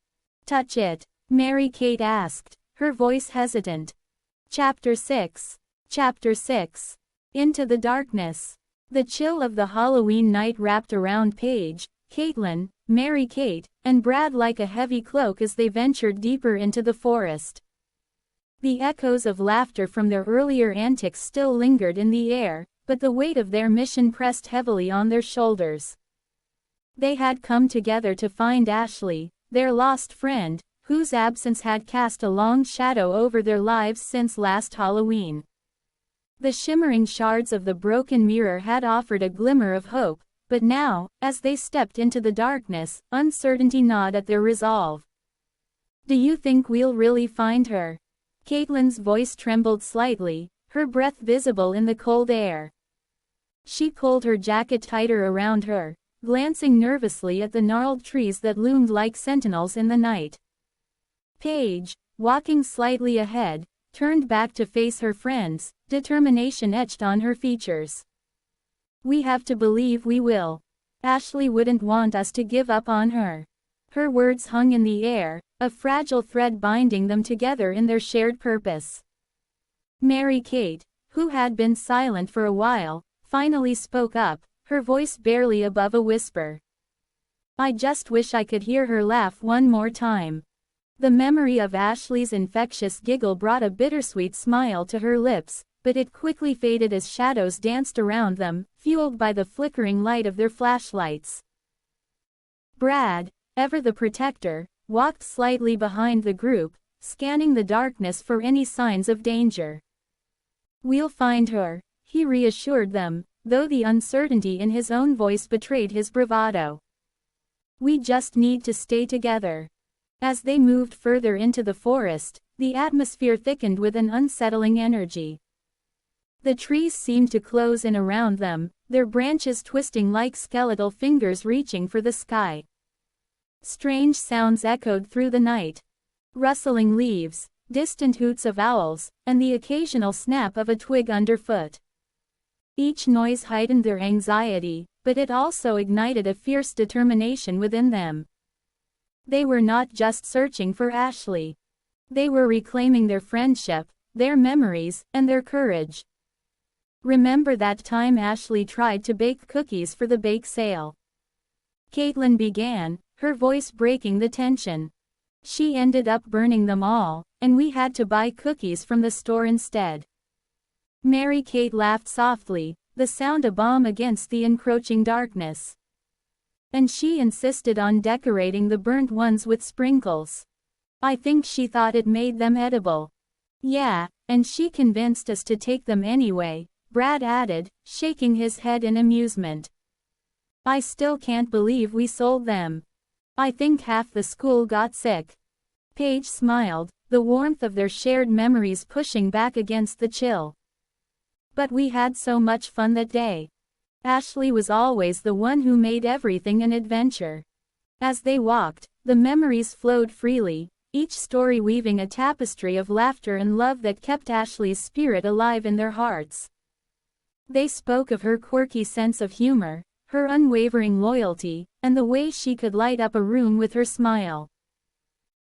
touch it? Mary-Kate asked, her voice hesitant. Chapter 6. Into the darkness. The chill of the Halloween night wrapped around Paige, Caitlin, Mary-Kate, and Brad like a heavy cloak as they ventured deeper into the forest. The echoes of laughter from their earlier antics still lingered in the air, but the weight of their mission pressed heavily on their shoulders. They had come together to find Ashley, their lost friend, whose absence had cast a long shadow over their lives since last Halloween. The shimmering shards of the broken mirror had offered a glimmer of hope, but now, as they stepped into the darkness, uncertainty gnawed at their resolve. "Do you think we'll really find her?" Caitlin's voice trembled slightly, her breath visible in the cold air. She pulled her jacket tighter around her, glancing nervously at the gnarled trees that loomed like sentinels in the night. Paige, walking slightly ahead, turned back to face her friends, determination etched on her features. "We have to believe we will. Ashley wouldn't want us to give up on her." Her words hung in the air, a fragile thread binding them together in their shared purpose. Mary-Kate, who had been silent for a while, finally spoke up, her voice barely above a whisper. "I just wish I could hear her laugh one more time." The memory of Ashley's infectious giggle brought a bittersweet smile to her lips, but it quickly faded as shadows danced around them, fueled by the flickering light of their flashlights. Brad, ever the protector, walked slightly behind the group, scanning the darkness for any signs of danger. "We'll find her," he reassured them, though the uncertainty in his own voice betrayed his bravado. "We just need to stay together." As they moved further into the forest, the atmosphere thickened with an unsettling energy. The trees seemed to close in around them, their branches twisting like skeletal fingers reaching for the sky. Strange sounds echoed through the night. Rustling leaves, distant hoots of owls, and the occasional snap of a twig underfoot. Each noise heightened their anxiety, but it also ignited a fierce determination within them. They were not just searching for Ashley. They were reclaiming their friendship, their memories, and their courage. "Remember that time Ashley tried to bake cookies for the bake sale?" Caitlin began, her voice breaking the tension. "She ended up burning them all, and we had to buy cookies from the store instead." Mary-Kate laughed softly, the sound a balm against the encroaching darkness. "And she insisted on decorating the burnt ones with sprinkles. I think she thought it made them edible." "Yeah, and she convinced us to take them anyway," Brad added, shaking his head in amusement. "I still can't believe we sold them. I think half the school got sick." Paige smiled, the warmth of their shared memories pushing back against the chill. "But we had so much fun that day. Ashley was always the one who made everything an adventure." As they walked, the memories flowed freely, each story weaving a tapestry of laughter and love that kept Ashley's spirit alive in their hearts. They spoke of her quirky sense of humor, her unwavering loyalty, and the way she could light up a room with her smile.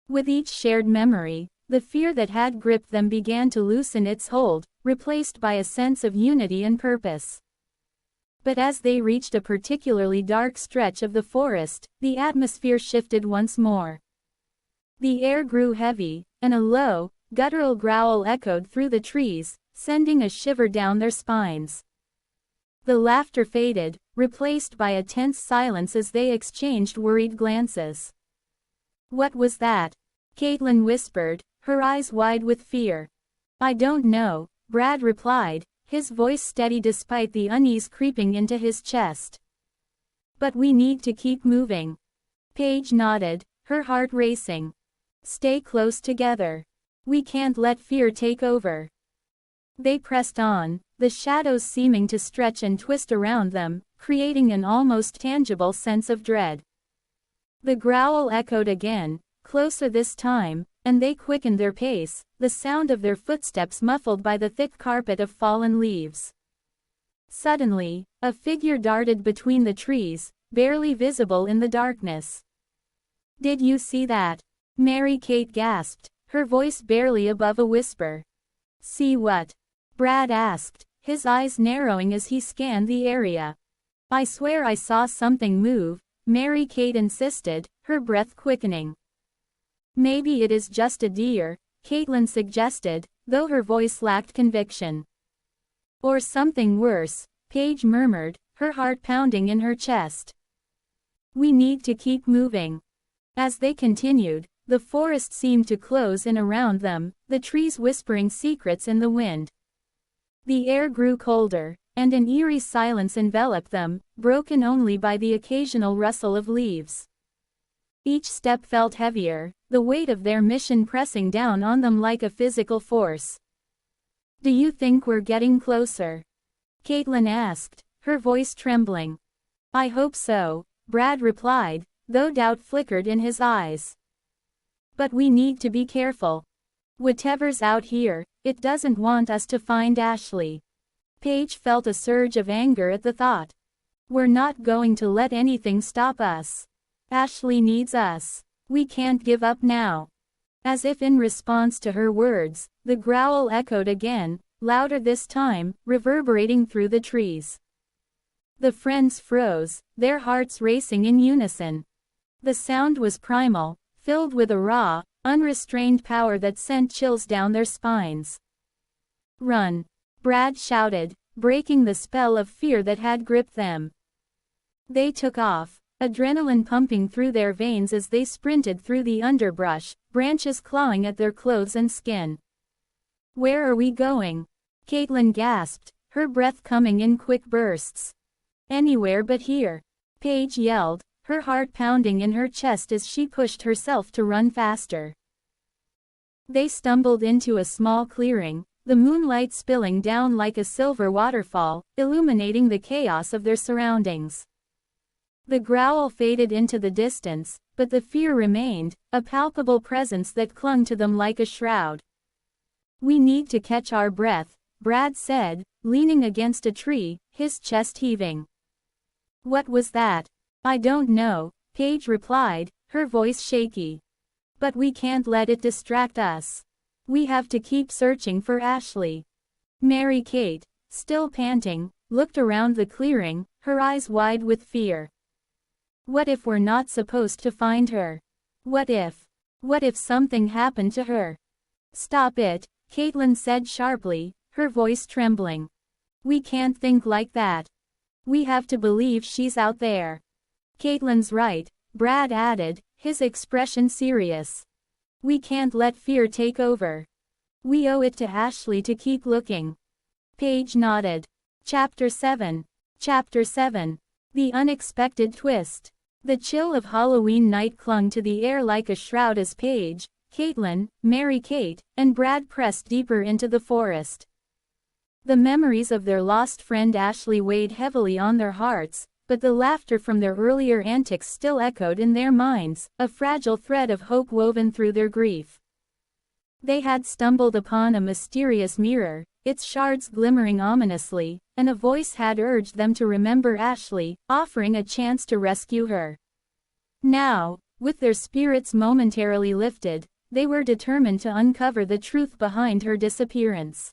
With each shared memory, the fear that had gripped them began to loosen its hold, replaced by a sense of unity and purpose. But as they reached a particularly dark stretch of the forest, the atmosphere shifted once more. The air grew heavy, and a low, guttural growl echoed through the trees, sending a shiver down their spines. The laughter faded, replaced by a tense silence as they exchanged worried glances. "What was that?" Caitlin whispered, her eyes wide with fear. "I don't know," Brad replied, his voice steady despite the unease creeping into his chest. "But we need to keep moving." Paige nodded, her heart racing. "Stay close together. We can't let fear take over." They pressed on, the shadows seeming to stretch and twist around them, creating an almost tangible sense of dread. The growl echoed again, closer this time, and they quickened their pace, the sound of their footsteps muffled by the thick carpet of fallen leaves. Suddenly, a figure darted between the trees, barely visible in the darkness. "Did you see that?" Mary-Kate gasped, her voice barely above a whisper. "See what?" Brad asked, his eyes narrowing as he scanned the area. "I swear I saw something move," Mary-Kate insisted, her breath quickening. "Maybe it is just a deer," Caitlin suggested, though her voice lacked conviction. "Or something worse," Paige murmured, her heart pounding in her chest. "We need to keep moving." As they continued, the forest seemed to close in around them, the trees whispering secrets in the wind. The air grew colder, and an eerie silence enveloped them, broken only by the occasional rustle of leaves. Each step felt heavier, the weight of their mission pressing down on them like a physical force. "Do you think we're getting closer?" Caitlin asked, her voice trembling. "I hope so," Brad replied, though doubt flickered in his eyes. "But we need to be careful. Whatever's out here, it doesn't want us to find Ashley." Paige felt a surge of anger at the thought. "We're not going to let anything stop us. Ashley needs us. We can't give up now." As if in response to her words, the growl echoed again, louder this time, reverberating through the trees. The friends froze, their hearts racing in unison. The sound was primal, filled with a raw, unrestrained power that sent chills down their spines. "Run!" Brad shouted, breaking the spell of fear that had gripped them. They took off, adrenaline pumping through their veins as they sprinted through the underbrush, branches clawing at their clothes and skin. "Where are we going?" Caitlin gasped, her breath coming in quick bursts. "Anywhere but here," Paige yelled, her heart pounding in her chest as she pushed herself to run faster. They stumbled into a small clearing, the moonlight spilling down like a silver waterfall, illuminating the chaos of their surroundings. The growl faded into the distance, but the fear remained, a palpable presence that clung to them like a shroud. "We need to catch our breath," Brad said, leaning against a tree, his chest heaving. "What was that?" "I don't know," Paige replied, her voice shaky. "But we can't let it distract us. We have to keep searching for Ashley." Mary-Kate, still panting, looked around the clearing, her eyes wide with fear. "What if we're not supposed to find her? What if something happened to her?" "Stop it," Caitlin said sharply, her voice trembling. "We can't think like that. We have to believe she's out there." "Caitlin's right," Brad added, his expression serious. "We can't let fear take over. We owe it to Ashley to keep looking." Paige nodded. Chapter 7. Chapter 7. The unexpected twist. The chill of Halloween night clung to the air like a shroud as Paige, Caitlin, Mary-Kate, and Brad pressed deeper into the forest. The memories of their lost friend Ashley weighed heavily on their hearts, but the laughter from their earlier antics still echoed in their minds, a fragile thread of hope woven through their grief. They had stumbled upon a mysterious mirror, its shards glimmering ominously, and a voice had urged them to remember Ashley, offering a chance to rescue her. Now, with their spirits momentarily lifted, they were determined to uncover the truth behind her disappearance.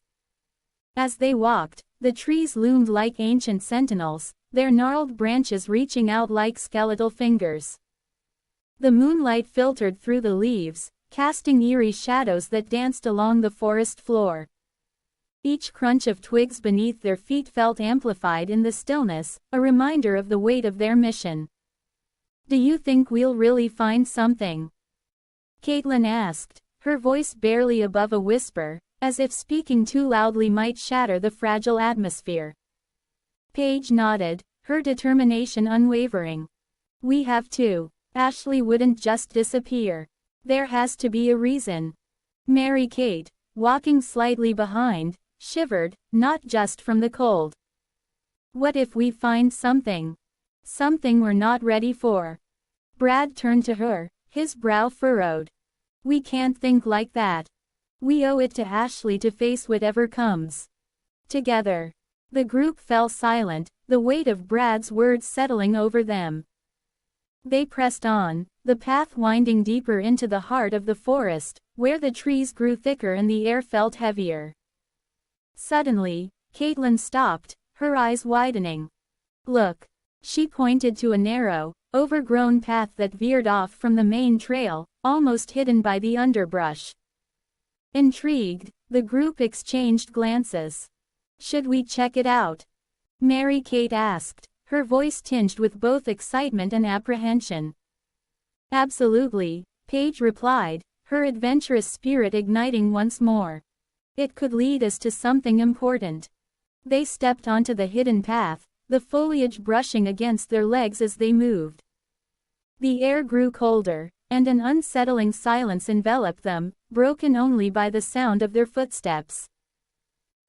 As they walked, the trees loomed like ancient sentinels, their gnarled branches reaching out like skeletal fingers. The moonlight filtered through the leaves, casting eerie shadows that danced along the forest floor. Each crunch of twigs beneath their feet felt amplified in the stillness, a reminder of the weight of their mission. "Do you think we'll really find something?" Caitlin asked, her voice barely above a whisper, as if speaking too loudly might shatter the fragile atmosphere. Paige nodded, her determination unwavering. "We have to. Ashley wouldn't just disappear. There has to be a reason." Mary-Kate, walking slightly behind, shivered, not just from the cold. "What if we find something? Something we're not ready for?" Brad turned to her, his brow furrowed. "We can't think like that. We owe it to Ashley to face whatever comes." Together. The group fell silent, the weight of Brad's words settling over them. They pressed on, the path winding deeper into the heart of the forest, where the trees grew thicker and the air felt heavier. Suddenly, Caitlin stopped, her eyes widening. Look. She pointed to a narrow, overgrown path that veered off from the main trail, almost hidden by the underbrush. Intrigued, the group exchanged glances. Should we check it out? Mary-Kate asked, her voice tinged with both excitement and apprehension. Absolutely, Paige replied, her adventurous spirit igniting once more. It could lead us to something important. They stepped onto the hidden path, the foliage brushing against their legs as they moved. The air grew colder, and an unsettling silence enveloped them, broken only by the sound of their footsteps.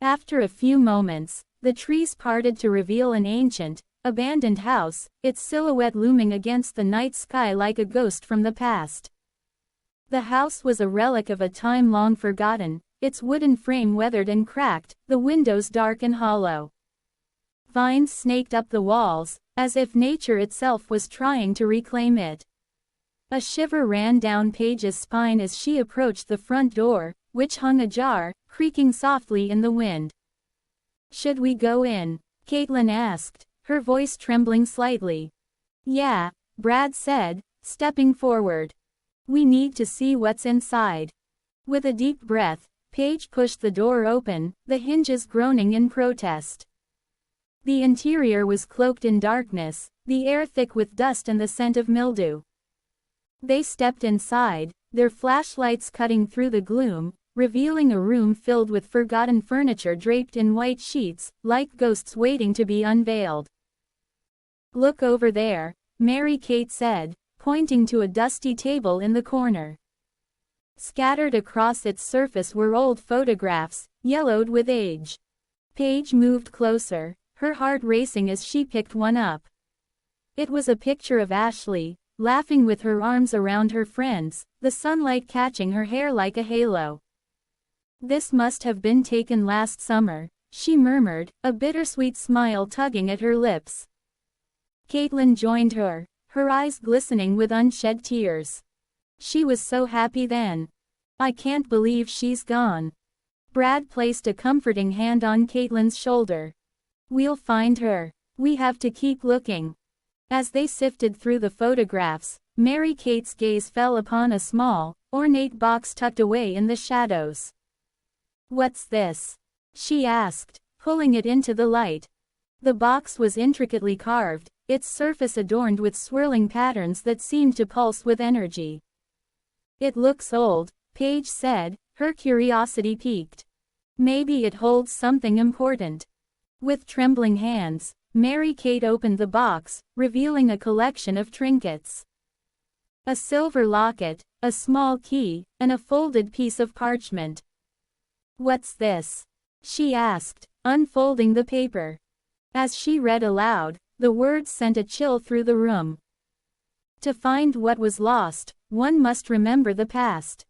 After a few moments, the trees parted to reveal an ancient, abandoned house, its silhouette looming against the night sky like a ghost from the past. The house was a relic of a time long forgotten, its wooden frame weathered and cracked, the windows dark and hollow. Vines snaked up the walls, as if nature itself was trying to reclaim it. A shiver ran down Paige's spine as she approached the front door, which hung ajar, creaking softly in the wind. Should we go in? Caitlin asked, her voice trembling slightly. Yeah, Brad said, stepping forward. We need to see what's inside. With a deep breath, Paige pushed the door open, the hinges groaning in protest. The interior was cloaked in darkness, the air thick with dust and the scent of mildew. They stepped inside, their flashlights cutting through the gloom, revealing a room filled with forgotten furniture draped in white sheets, like ghosts waiting to be unveiled. Look over there, Mary-Kate said, pointing to a dusty table in the corner. Scattered across its surface were old photographs, yellowed with age. Paige moved closer, her heart racing as she picked one up. It was a picture of Ashley, laughing with her arms around her friends, the sunlight catching her hair like a halo. This must have been taken last summer, she murmured, a bittersweet smile tugging at her lips. Caitlin joined her, her eyes glistening with unshed tears. She was so happy then. I can't believe she's gone. Brad placed a comforting hand on Caitlin's shoulder. We'll find her. We have to keep looking. As they sifted through the photographs, Mary-Kate's gaze fell upon a small, ornate box tucked away in the shadows. What's this? She asked, pulling it into the light. The box was intricately carved, its surface adorned with swirling patterns that seemed to pulse with energy. It looks old, Paige said, her curiosity piqued. Maybe it holds something important. With trembling hands, Mary-Kate opened the box, revealing a collection of trinkets. A silver locket, a small key, and a folded piece of parchment. What's this? She asked, unfolding the paper. As she read aloud, the words sent a chill through the room. To find what was lost, one must remember the past.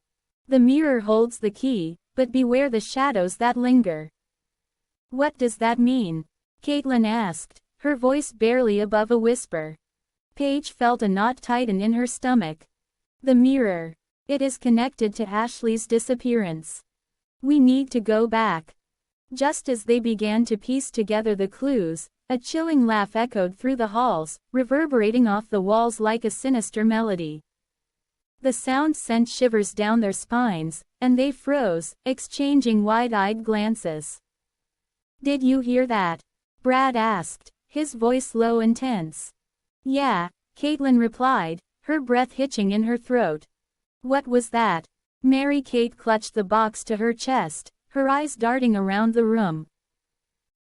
The mirror holds the key, but beware the shadows that linger. What does that mean? Caitlin asked, her voice barely above a whisper. Paige felt a knot tighten in her stomach. The mirror. It is connected to Ashley's disappearance. We need to go back. Just as they began to piece together the clues, a chilling laugh echoed through the halls, reverberating off the walls like a sinister melody. The sound sent shivers down their spines, and they froze, exchanging wide-eyed glances. Did you hear that? Brad asked, his voice low and tense. Yeah, Caitlin replied, her breath hitching in her throat. What was that? Mary-Kate clutched the box to her chest, her eyes darting around the room.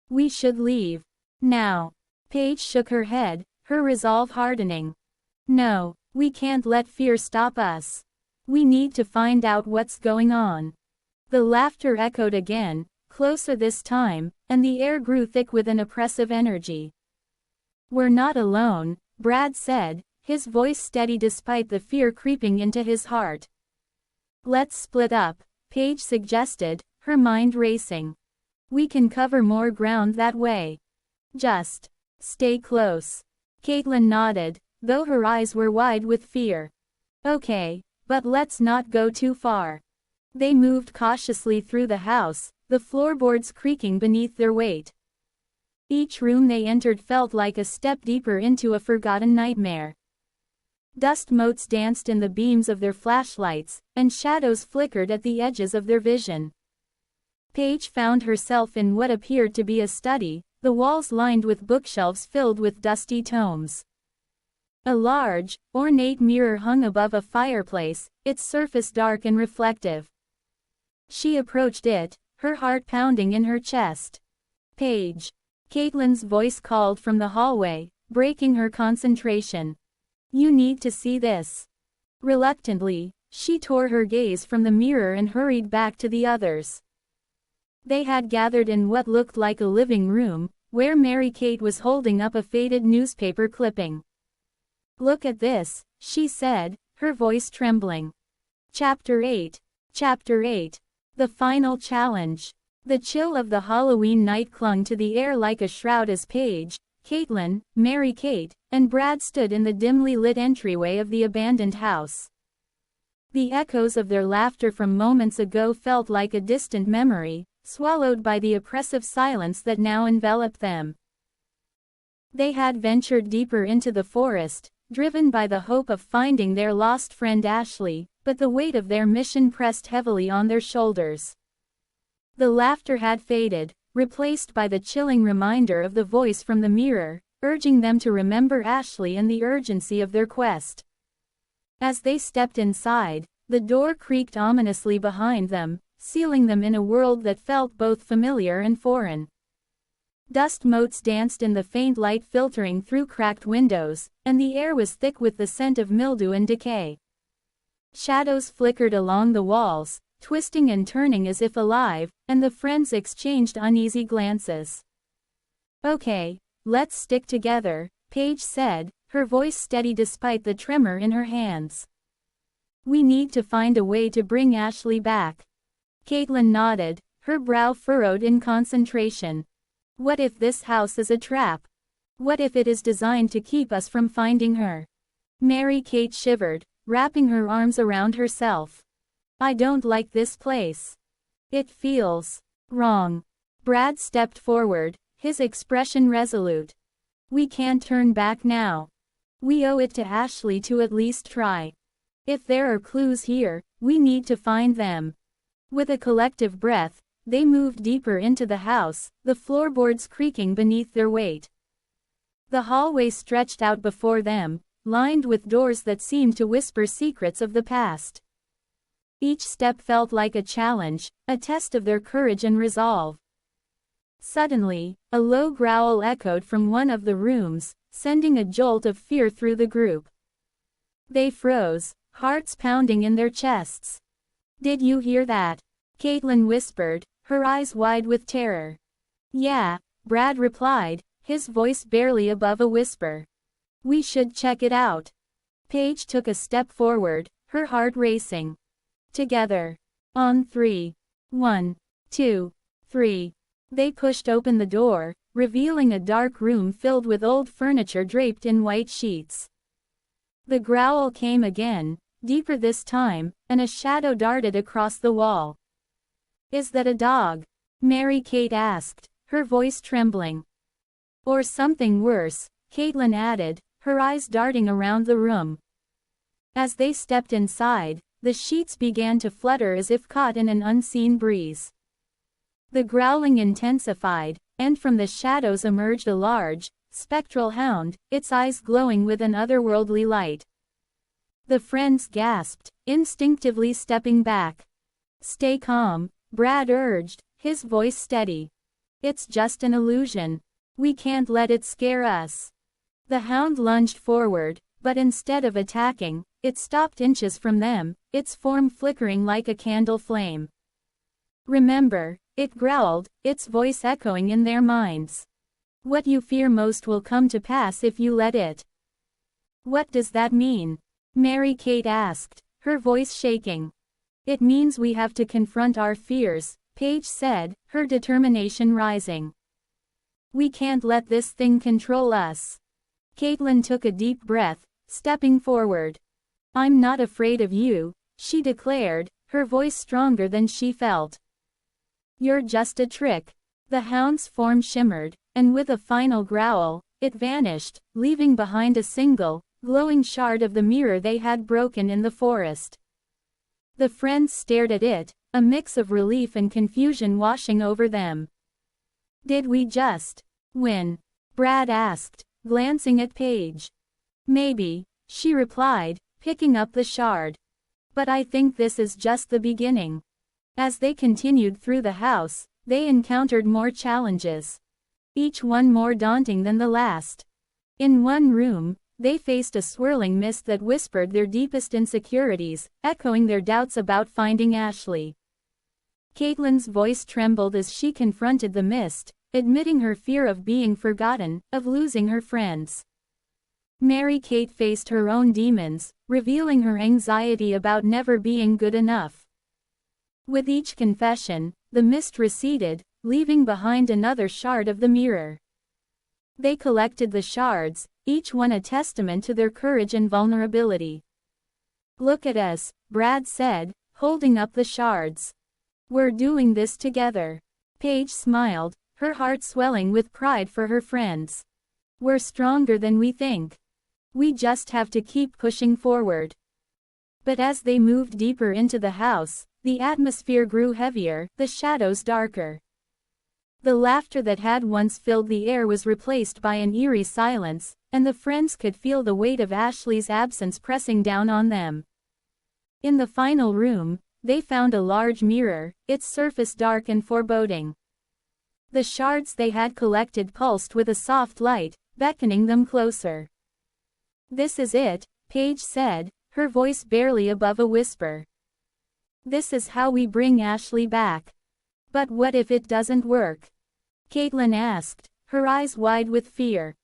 We should leave. Now. Paige shook her head, her resolve hardening. No, we can't let fear stop us. We need to find out what's going on. The laughter echoed again, closer this time, and the air grew thick with an oppressive energy. We're not alone, Brad said, his voice steady despite the fear creeping into his heart. Let's split up, Paige suggested, her mind racing. We can cover more ground that way. Just stay close. Caitlin nodded, though her eyes were wide with fear. Okay, but let's not go too far. They moved cautiously through the house, the floorboards creaking beneath their weight. Each room they entered felt like a step deeper into a forgotten nightmare. Dust motes danced in the beams of their flashlights, and shadows flickered at the edges of their vision. Paige found herself in what appeared to be a study, the walls lined with bookshelves filled with dusty tomes. A large, ornate mirror hung above a fireplace, its surface dark and reflective. She approached it, her heart pounding in her chest. "Paige." Caitlin's voice called from the hallway, breaking her concentration. "You need to see this." Reluctantly, she tore her gaze from the mirror and hurried back to the others. They had gathered in what looked like a living room, where Mary-Kate was holding up a faded newspaper clipping. "Look at this," she said, her voice trembling. Chapter 8. Chapter 8. The Final Challenge. The chill of the Halloween night clung to the air like a shroud as Paige, Caitlin, Mary-Kate, and Brad stood in the dimly lit entryway of the abandoned house. The echoes of their laughter from moments ago felt like a distant memory, swallowed by the oppressive silence that now enveloped them. They had ventured deeper into the forest, driven by the hope of finding their lost friend Ashley, but the weight of their mission pressed heavily on their shoulders. The laughter had faded, replaced by the chilling reminder of the voice from the mirror, urging them to remember Ashley and the urgency of their quest. As they stepped inside, the door creaked ominously behind them, sealing them in a world that felt both familiar and foreign. Dust motes danced in the faint light filtering through cracked windows, and the air was thick with the scent of mildew and decay. Shadows flickered along the walls, twisting and turning as if alive, and the friends exchanged uneasy glances. "Okay, let's stick together," Paige said, her voice steady despite the tremor in her hands. "We need to find a way to bring Ashley back." Caitlin nodded, her brow furrowed in concentration. "What if this house is a trap? What if it is designed to keep us from finding her?" Mary-Kate shivered, wrapping her arms around herself. "I don't like this place. It feels wrong." Brad stepped forward, his expression resolute. "We can't turn back now. We owe it to Ashley to at least try. If there are clues here, we need to find them." With a collective breath, they moved deeper into the house, the floorboards creaking beneath their weight. The hallway stretched out before them, lined with doors that seemed to whisper secrets of the past. Each step felt like a challenge, a test of their courage and resolve. Suddenly, a low growl echoed from one of the rooms, sending a jolt of fear through the group. They froze, hearts pounding in their chests. "Did you hear that?" Caitlin whispered, her eyes wide with terror. "Yeah," Brad replied, his voice barely above a whisper. "We should check it out." Paige took a step forward, her heart racing. "Together. On 3. 1, 2, 3. They pushed open the door, revealing a dark room filled with old furniture draped in white sheets. The growl came again, deeper this time, and a shadow darted across the wall. "Is that a dog?" Mary-Kate asked, her voice trembling. "Or something worse," Caitlin added, her eyes darting around the room. As they stepped inside, the sheets began to flutter as if caught in an unseen breeze. The growling intensified, and from the shadows emerged a large, spectral hound, its eyes glowing with an otherworldly light. The friends gasped, instinctively stepping back. "Stay calm," Brad urged, his voice steady. "It's just an illusion. We can't let it scare us." The hound lunged forward, but instead of attacking, it stopped inches from them, its form flickering like a candle flame. "Remember," it growled, its voice echoing in their minds. "What you fear most will come to pass if you let it." "What does that mean?" Mary-Kate asked, her voice shaking. "It means we have to confront our fears," Paige said, her determination rising. "We can't let this thing control us." Caitlin took a deep breath, stepping forward. "I'm not afraid of you," she declared, her voice stronger than she felt. You're just a trick. The hound's form shimmered, and with a final growl, it vanished, leaving behind a single, glowing shard of the mirror they had broken in the forest. The friends stared at it, a mix of relief and confusion washing over them. Did we just win? Brad asked, glancing at Paige. Maybe, she replied, picking up the shard. But I think this is just the beginning. As they continued through the house, they encountered more challenges. Each one more daunting than the last. In one room, they faced a swirling mist that whispered their deepest insecurities, echoing their doubts about finding Ashley. Caitlin's voice trembled as she confronted the mist, admitting her fear of being forgotten, of losing her friends. Mary-Kate faced her own demons, revealing her anxiety about never being good enough. With each confession, the mist receded, leaving behind another shard of the mirror. They collected the shards, each one a testament to their courage and vulnerability. Look at us, Brad said, holding up the shards. We're doing this together. Paige smiled, her heart swelling with pride for her friends. We're stronger than we think. We just have to keep pushing forward. But as they moved deeper into the house, the atmosphere grew heavier, the shadows darker. The laughter that had once filled the air was replaced by an eerie silence, and the friends could feel the weight of Ashley's absence pressing down on them. In the final room, they found a large mirror, its surface dark and foreboding. The shards they had collected pulsed with a soft light, beckoning them closer. This is it, Paige said, her voice barely above a whisper. This is how we bring Ashley back. But what if it doesn't work? Caitlin asked, her eyes wide with fear.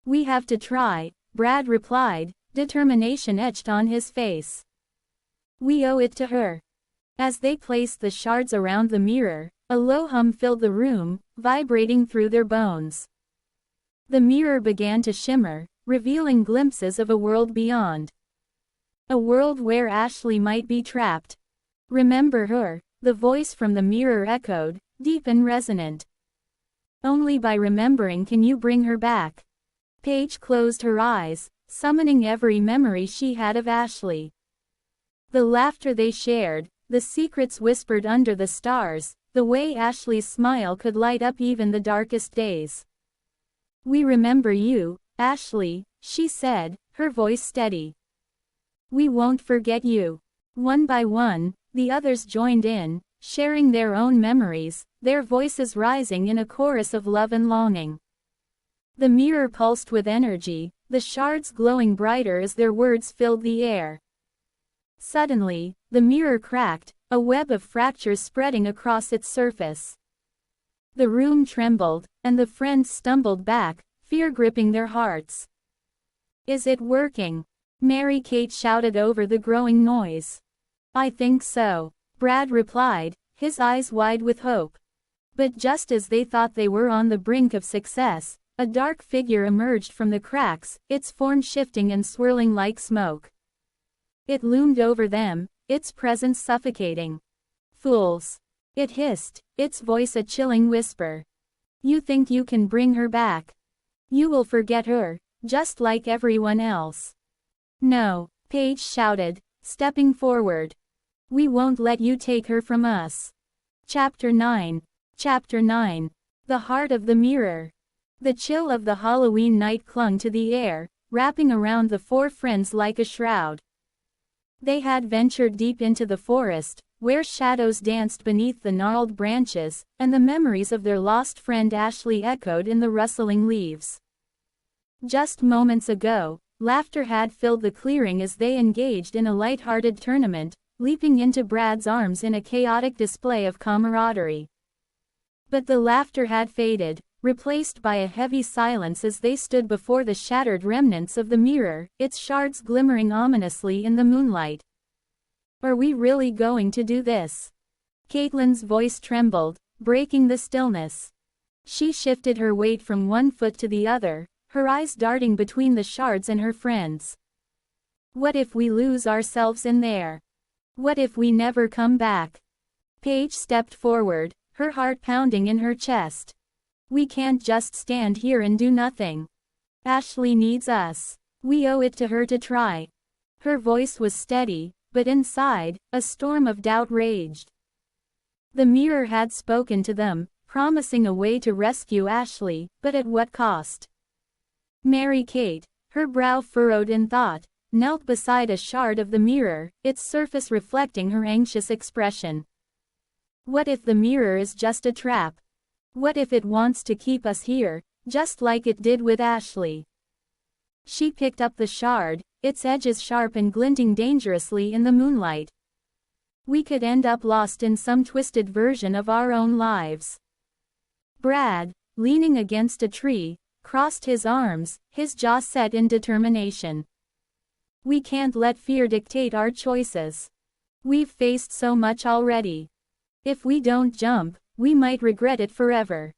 We have to try, Brad replied, determination etched on his face. We owe it to her. As they placed the shards around the mirror, a low hum filled the room, vibrating through their bones. The mirror began to shimmer, revealing glimpses of a world beyond. A world where Ashley might be trapped. Remember her, the voice from the mirror echoed, deep and resonant. Only by remembering can you bring her back. Paige closed her eyes, summoning every memory she had of Ashley. The laughter they shared, the secrets whispered under the stars, the way Ashley's smile could light up even the darkest days. We remember you, Ashley, she said, her voice steady. We won't forget you. One by one, the others joined in, sharing their own memories, their voices rising in a chorus of love and longing. The mirror pulsed with energy, the shards glowing brighter as their words filled the air. Suddenly, the mirror cracked, a web of fractures spreading across its surface. The room trembled, and the friends stumbled back, fear gripping their hearts. Is it working? Mary-Kate shouted over the growing noise. I think so, Brad replied, his eyes wide with hope. But just as they thought they were on the brink of success, a dark figure emerged from the cracks, its form shifting and swirling like smoke. It loomed over them, its presence suffocating. Fools! It hissed, its voice a chilling whisper. You think you can bring her back? You will forget her, just like everyone else. No, Paige shouted, stepping forward. We won't let you take her from us. Chapter 9. Chapter 9. The Heart of the Mirror. The chill of the Halloween night clung to the air, wrapping around the four friends like a shroud. They had ventured deep into the forest, where shadows danced beneath the gnarled branches, and the memories of their lost friend Ashley echoed in the rustling leaves. Just moments ago, laughter had filled the clearing as they engaged in a light-hearted tournament, leaping into Brad's arms in a chaotic display of camaraderie. But the laughter had faded, replaced by a heavy silence as they stood before the shattered remnants of the mirror, its shards glimmering ominously in the moonlight. Are we really going to do this? Caitlin's voice trembled, breaking the stillness. She shifted her weight from one foot to the other, her eyes darting between the shards and her friends. What if we lose ourselves in there? What if we never come back? Paige stepped forward, her heart pounding in her chest. We can't just stand here and do nothing. Ashley needs us. We owe it to her to try. Her voice was steady, but inside, a storm of doubt raged. The mirror had spoken to them, promising a way to rescue Ashley, but at what cost? Mary-Kate, her brow furrowed in thought, knelt beside a shard of the mirror, its surface reflecting her anxious expression. What if the mirror is just a trap? What if it wants to keep us here, just like it did with Ashley? She picked up the shard, its edges sharp and glinting dangerously in the moonlight. We could end up lost in some twisted version of our own lives. Brad, leaning against a tree, crossed his arms, his jaw set in determination. We can't let fear dictate our choices. We've faced so much already. If we don't jump, we might regret it forever.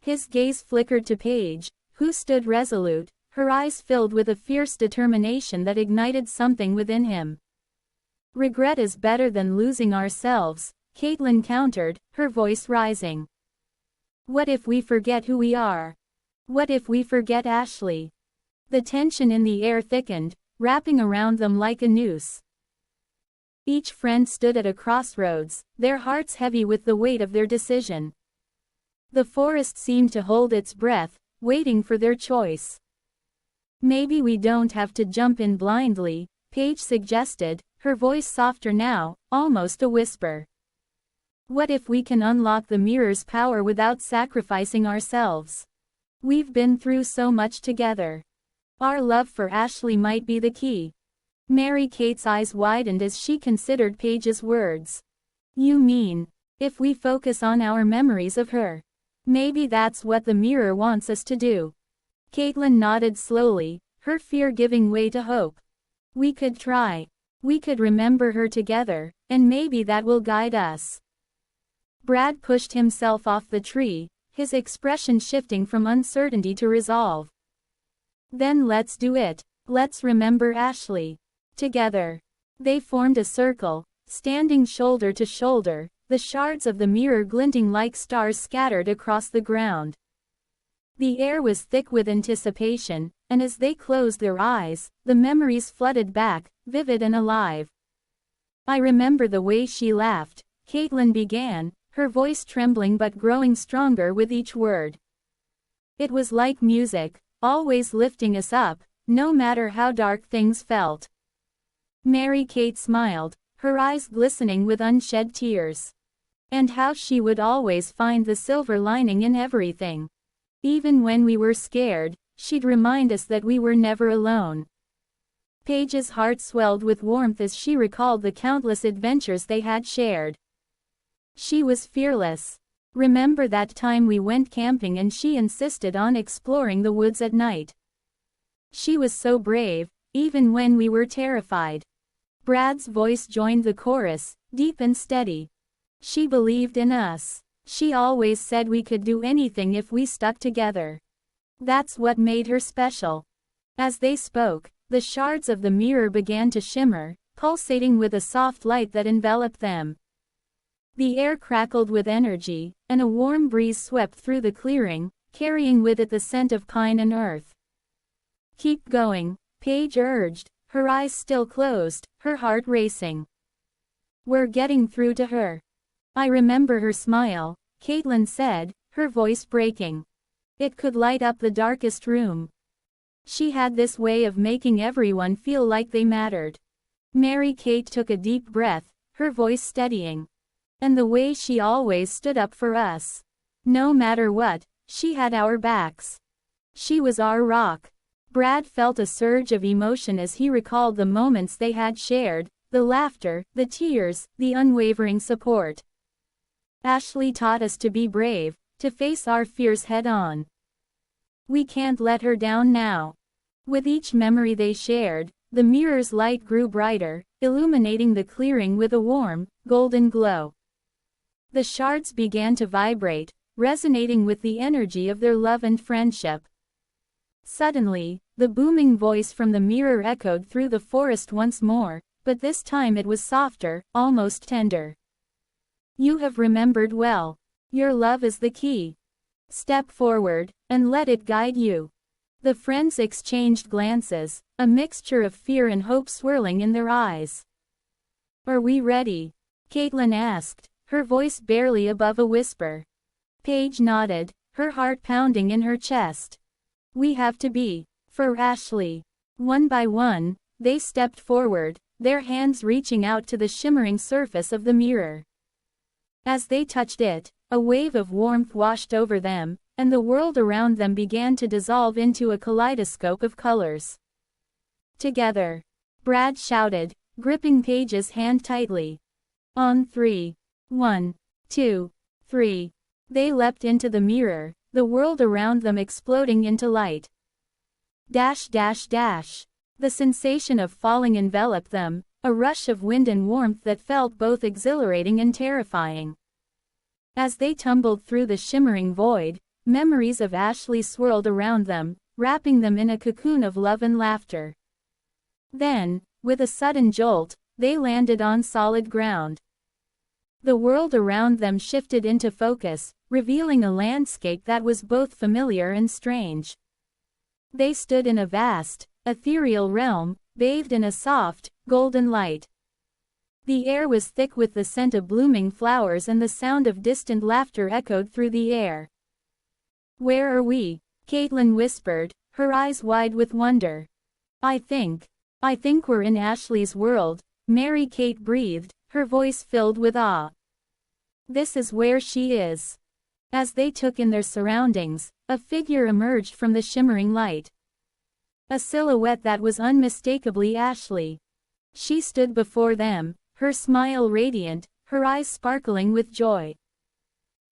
His gaze flickered to Paige, who stood resolute, her eyes filled with a fierce determination that ignited something within him. Regret is better than losing ourselves, Caitlin countered, her voice rising. What if we forget who we are? What if we forget Ashley? The tension in the air thickened, wrapping around them like a noose. Each friend stood at a crossroads, their hearts heavy with the weight of their decision. The forest seemed to hold its breath, waiting for their choice. Maybe we don't have to jump in blindly, Paige suggested, her voice softer now, almost a whisper. What if we can unlock the mirror's power without sacrificing ourselves? We've been through so much together. Our love for Ashley might be the key. Mary-Kate's eyes widened as she considered Paige's words. You mean, if we focus on our memories of her? Maybe that's what the mirror wants us to do. Caitlin nodded slowly, her fear giving way to hope. We could try. We could remember her together, and maybe that will guide us. Brad pushed himself off the tree, his expression shifting from uncertainty to resolve. Then let's do it. Let's remember Ashley. Together. They formed a circle, standing shoulder to shoulder, the shards of the mirror glinting like stars scattered across the ground. The air was thick with anticipation, and as they closed their eyes, the memories flooded back, vivid and alive. I remember the way she laughed, Caitlin began, her voice trembling but growing stronger with each word. It was like music, always lifting us up, no matter how dark things felt. Mary-Kate smiled, her eyes glistening with unshed tears. And how she would always find the silver lining in everything. Even when we were scared, she'd remind us that we were never alone. Paige's heart swelled with warmth as she recalled the countless adventures they had shared. She was fearless. Remember that time we went camping and she insisted on exploring the woods at night? She was so brave, even when we were terrified. Brad's voice joined the chorus, deep and steady. She believed in us. She always said we could do anything if we stuck together. That's what made her special. As they spoke, the shards of the mirror began to shimmer, pulsating with a soft light that enveloped them. The air crackled with energy, and a warm breeze swept through the clearing, carrying with it the scent of pine and earth. Keep going, Paige urged, her eyes still closed, her heart racing. We're getting through to her. I remember her smile, Caitlin said, her voice breaking. It could light up the darkest room. She had this way of making everyone feel like they mattered. Mary-Kate took a deep breath, her voice steadying. And the way she always stood up for us. No matter what, she had our backs. She was our rock. Brad felt a surge of emotion as he recalled the moments they had shared, the laughter, the tears, the unwavering support. Ashley taught us to be brave, to face our fears head-on. We can't let her down now. With each memory they shared, the mirror's light grew brighter, illuminating the clearing with a warm, golden glow. The shards began to vibrate, resonating with the energy of their love and friendship. Suddenly, the booming voice from the mirror echoed through the forest once more, but this time it was softer, almost tender. You have remembered well. Your love is the key. Step forward, and let it guide you. The friends exchanged glances, a mixture of fear and hope swirling in their eyes. Are we ready? Caitlin asked, her voice barely above a whisper. Paige nodded, her heart pounding in her chest. We have to be. For Ashley. One by one, they stepped forward, their hands reaching out to the shimmering surface of the mirror. As they touched it, a wave of warmth washed over them, and the world around them began to dissolve into a kaleidoscope of colors. Together. Brad shouted, gripping Paige's hand tightly. On 3. 1, 2, 3. They leapt into the mirror, the world around them exploding into light. Dash dash dash. The sensation of falling enveloped them, a rush of wind and warmth that felt both exhilarating and terrifying. As they tumbled through the shimmering void, memories of Ashley swirled around them, wrapping them in a cocoon of love and laughter. Then, with a sudden jolt, they landed on solid ground. The world around them shifted into focus, revealing a landscape that was both familiar and strange. They stood in a vast, ethereal realm, bathed in a soft, golden light. The air was thick with the scent of blooming flowers and the sound of distant laughter echoed through the air. Where are we? Caitlin whispered, her eyes wide with wonder. I think we're in Ashley's world, Mary Kate breathed, her voice filled with awe. This is where she is. As they took in their surroundings, a figure emerged from the shimmering light. A silhouette that was unmistakably Ashley. She stood before them, her smile radiant, her eyes sparkling with joy.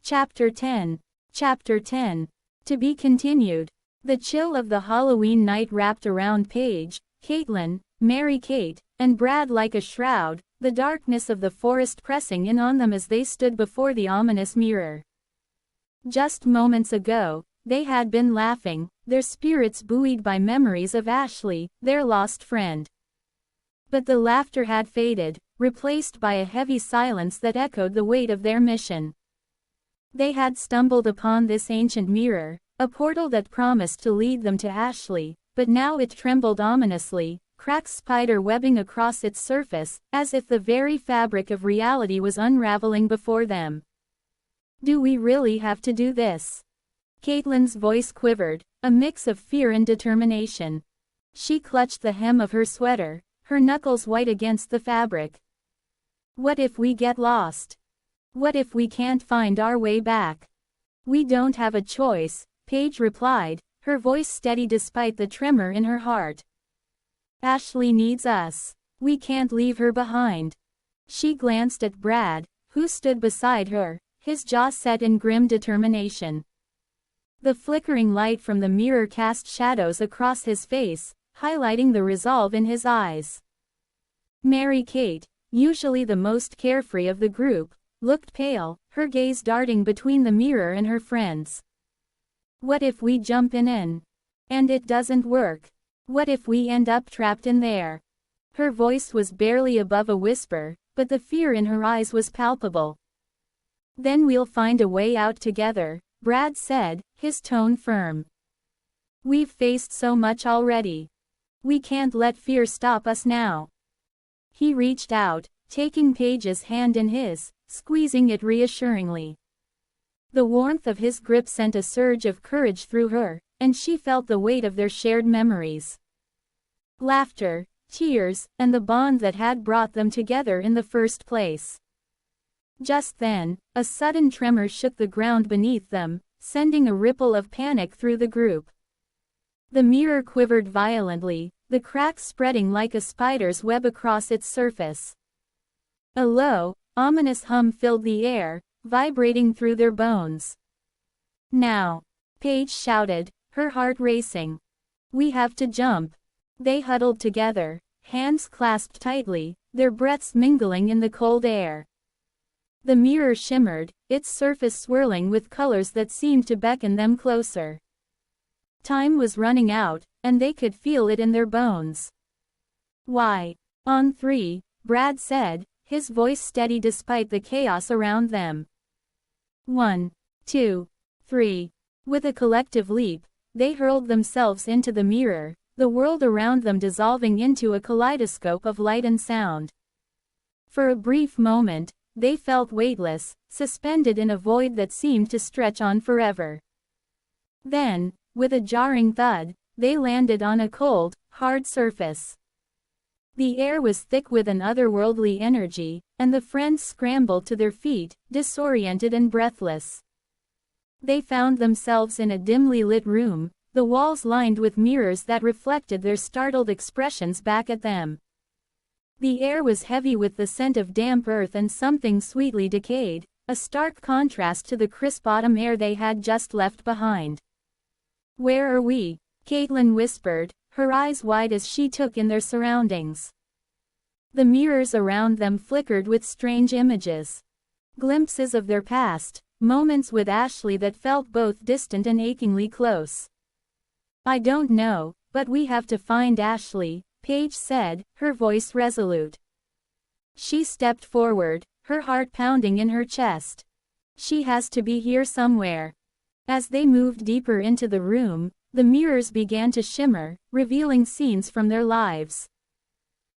Chapter 10. Chapter 10. To be continued. The chill of the Halloween night wrapped around Paige, Caitlin, Mary Kate, and Brad like a shroud, the darkness of the forest pressing in on them as they stood before the ominous mirror. Just moments ago, they had been laughing, their spirits buoyed by memories of Ashley, their lost friend. But the laughter had faded, replaced by a heavy silence that echoed the weight of their mission. They had stumbled upon this ancient mirror, a portal that promised to lead them to Ashley, but now it trembled ominously, cracks spider webbing across its surface, as if the very fabric of reality was unraveling before them. Do we really have to do this? Caitlin's voice quivered, a mix of fear and determination. She clutched the hem of her sweater, her knuckles white against the fabric. What if we get lost? What if we can't find our way back? We don't have a choice, Paige replied, her voice steady despite the tremor in her heart. Ashley needs us. We can't leave her behind. She glanced at Brad, who stood beside her, his jaw set in grim determination. The flickering light from the mirror cast shadows across his face, highlighting the resolve in his eyes. Mary Kate, usually the most carefree of the group, looked pale, her gaze darting between the mirror and her friends. What if we jump in and it doesn't work? What if we end up trapped in there? Her voice was barely above a whisper, but the fear in her eyes was palpable. Then we'll find a way out together, Brad said, his tone firm. We've faced so much already. We can't let fear stop us now. He reached out, taking Paige's hand in his, squeezing it reassuringly. The warmth of his grip sent a surge of courage through her, and she felt the weight of their shared memories. Laughter, tears, and the bond that had brought them together in the first place. Just then, a sudden tremor shook the ground beneath them, sending a ripple of panic through the group. The mirror quivered violently, the cracks spreading like a spider's web across its surface. A low, ominous hum filled the air, vibrating through their bones. Now! Paige shouted, her heart racing. We have to jump. They huddled together, hands clasped tightly, their breaths mingling in the cold air. The mirror shimmered, its surface swirling with colors that seemed to beckon them closer. Time was running out, and they could feel it in their bones. Why? On 3, Brad said, his voice steady despite the chaos around them. 1, 2, 3. With a collective leap, they hurled themselves into the mirror, the world around them dissolving into a kaleidoscope of light and sound. For a brief moment, they felt weightless, suspended in a void that seemed to stretch on forever. Then, with a jarring thud, they landed on a cold, hard surface. The air was thick with an otherworldly energy, and the friends scrambled to their feet, disoriented and breathless. They found themselves in a dimly lit room, the walls lined with mirrors that reflected their startled expressions back at them. The air was heavy with the scent of damp earth and something sweetly decayed, a stark contrast to the crisp autumn air they had just left behind. "Where are we?" Caitlin whispered, her eyes wide as she took in their surroundings. The mirrors around them flickered with strange images. Glimpses of their past, moments with Ashley that felt both distant and achingly close. "I don't know, but we have to find Ashley," Paige said, her voice resolute. She stepped forward, her heart pounding in her chest. "She has to be here somewhere." As they moved deeper into the room, the mirrors began to shimmer, revealing scenes from their lives.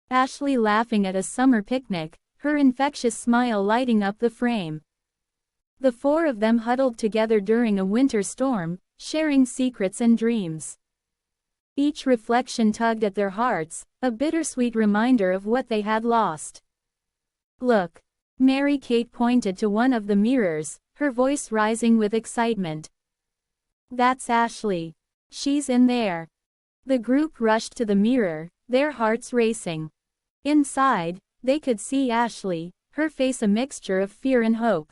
Ashley laughing at a summer picnic, her infectious smile lighting up the frame. The four of them huddled together during a winter storm, sharing secrets and dreams. Each reflection tugged at their hearts, a bittersweet reminder of what they had lost. "Look." Mary-Kate pointed to one of the mirrors, her voice rising with excitement. "That's Ashley. She's in there." The group rushed to the mirror, their hearts racing. Inside, they could see Ashley, her face a mixture of fear and hope.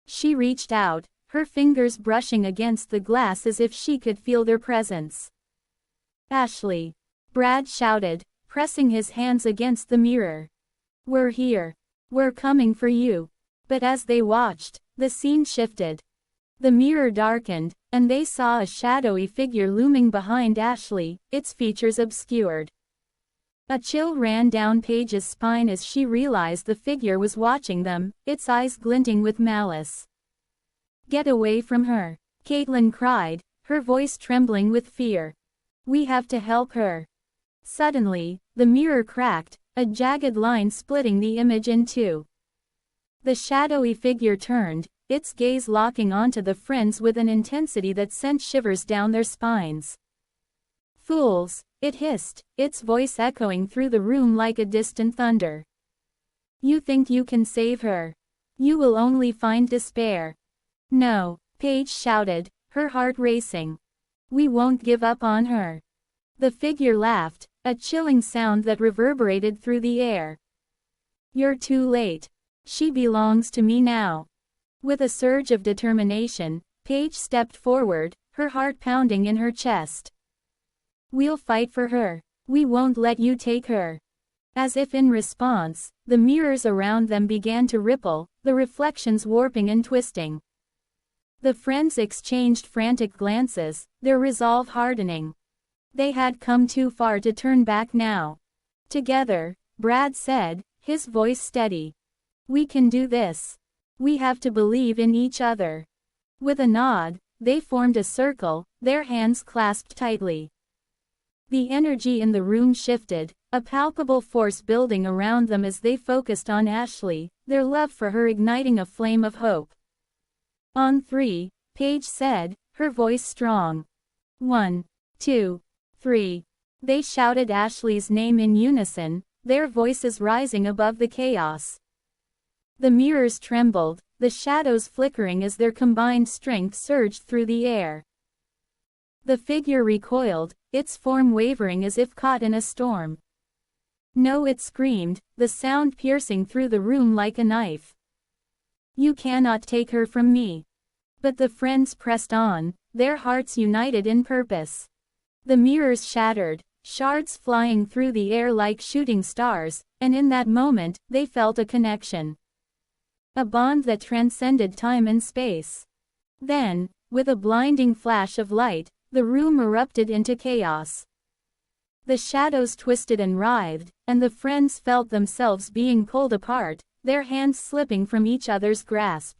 She reached out, her fingers brushing against the glass as if she could feel their presence. "Ashley!" Brad shouted, pressing his hands against the mirror. "We're here. We're coming for you." But as they watched, the scene shifted. The mirror darkened, and they saw a shadowy figure looming behind Ashley, its features obscured. A chill ran down Paige's spine as she realized the figure was watching them, its eyes glinting with malice. "Get away from her!" Caitlin cried, her voice trembling with fear. "We have to help her." Suddenly, the mirror cracked, a jagged line splitting the image in two. The shadowy figure turned, its gaze locking onto the friends with an intensity that sent shivers down their spines. "Fools," it hissed, its voice echoing through the room like a distant thunder. "You think you can save her? You will only find despair." "No," Paige shouted, her heart racing. "We won't give up on her." The figure laughed, a chilling sound that reverberated through the air. "You're too late. She belongs to me now." With a surge of determination, Paige stepped forward, her heart pounding in her chest. "We'll fight for her. We won't let you take her." As if in response, the mirrors around them began to ripple, the reflections warping and twisting. The friends exchanged frantic glances, their resolve hardening. They had come too far to turn back now. "Together," Brad said, his voice steady. "We can do this. We have to believe in each other." With a nod, they formed a circle, their hands clasped tightly. The energy in the room shifted, a palpable force building around them as they focused on Ashley, their love for her igniting a flame of hope. "On three," Paige said, her voice strong. 1, 2, 3. They shouted Ashley's name in unison, their voices rising above the chaos. The mirrors trembled, the shadows flickering as their combined strength surged through the air. The figure recoiled, its form wavering as if caught in a storm. "No," it screamed, the sound piercing through the room like a knife. "You cannot take her from me." But the friends pressed on, their hearts united in purpose. The mirrors shattered, shards flying through the air like shooting stars, and in that moment, they felt a connection. A bond that transcended time and space. Then, with a blinding flash of light, the room erupted into chaos. The shadows twisted and writhed, and the friends felt themselves being pulled apart, their hands slipping from each other's grasp.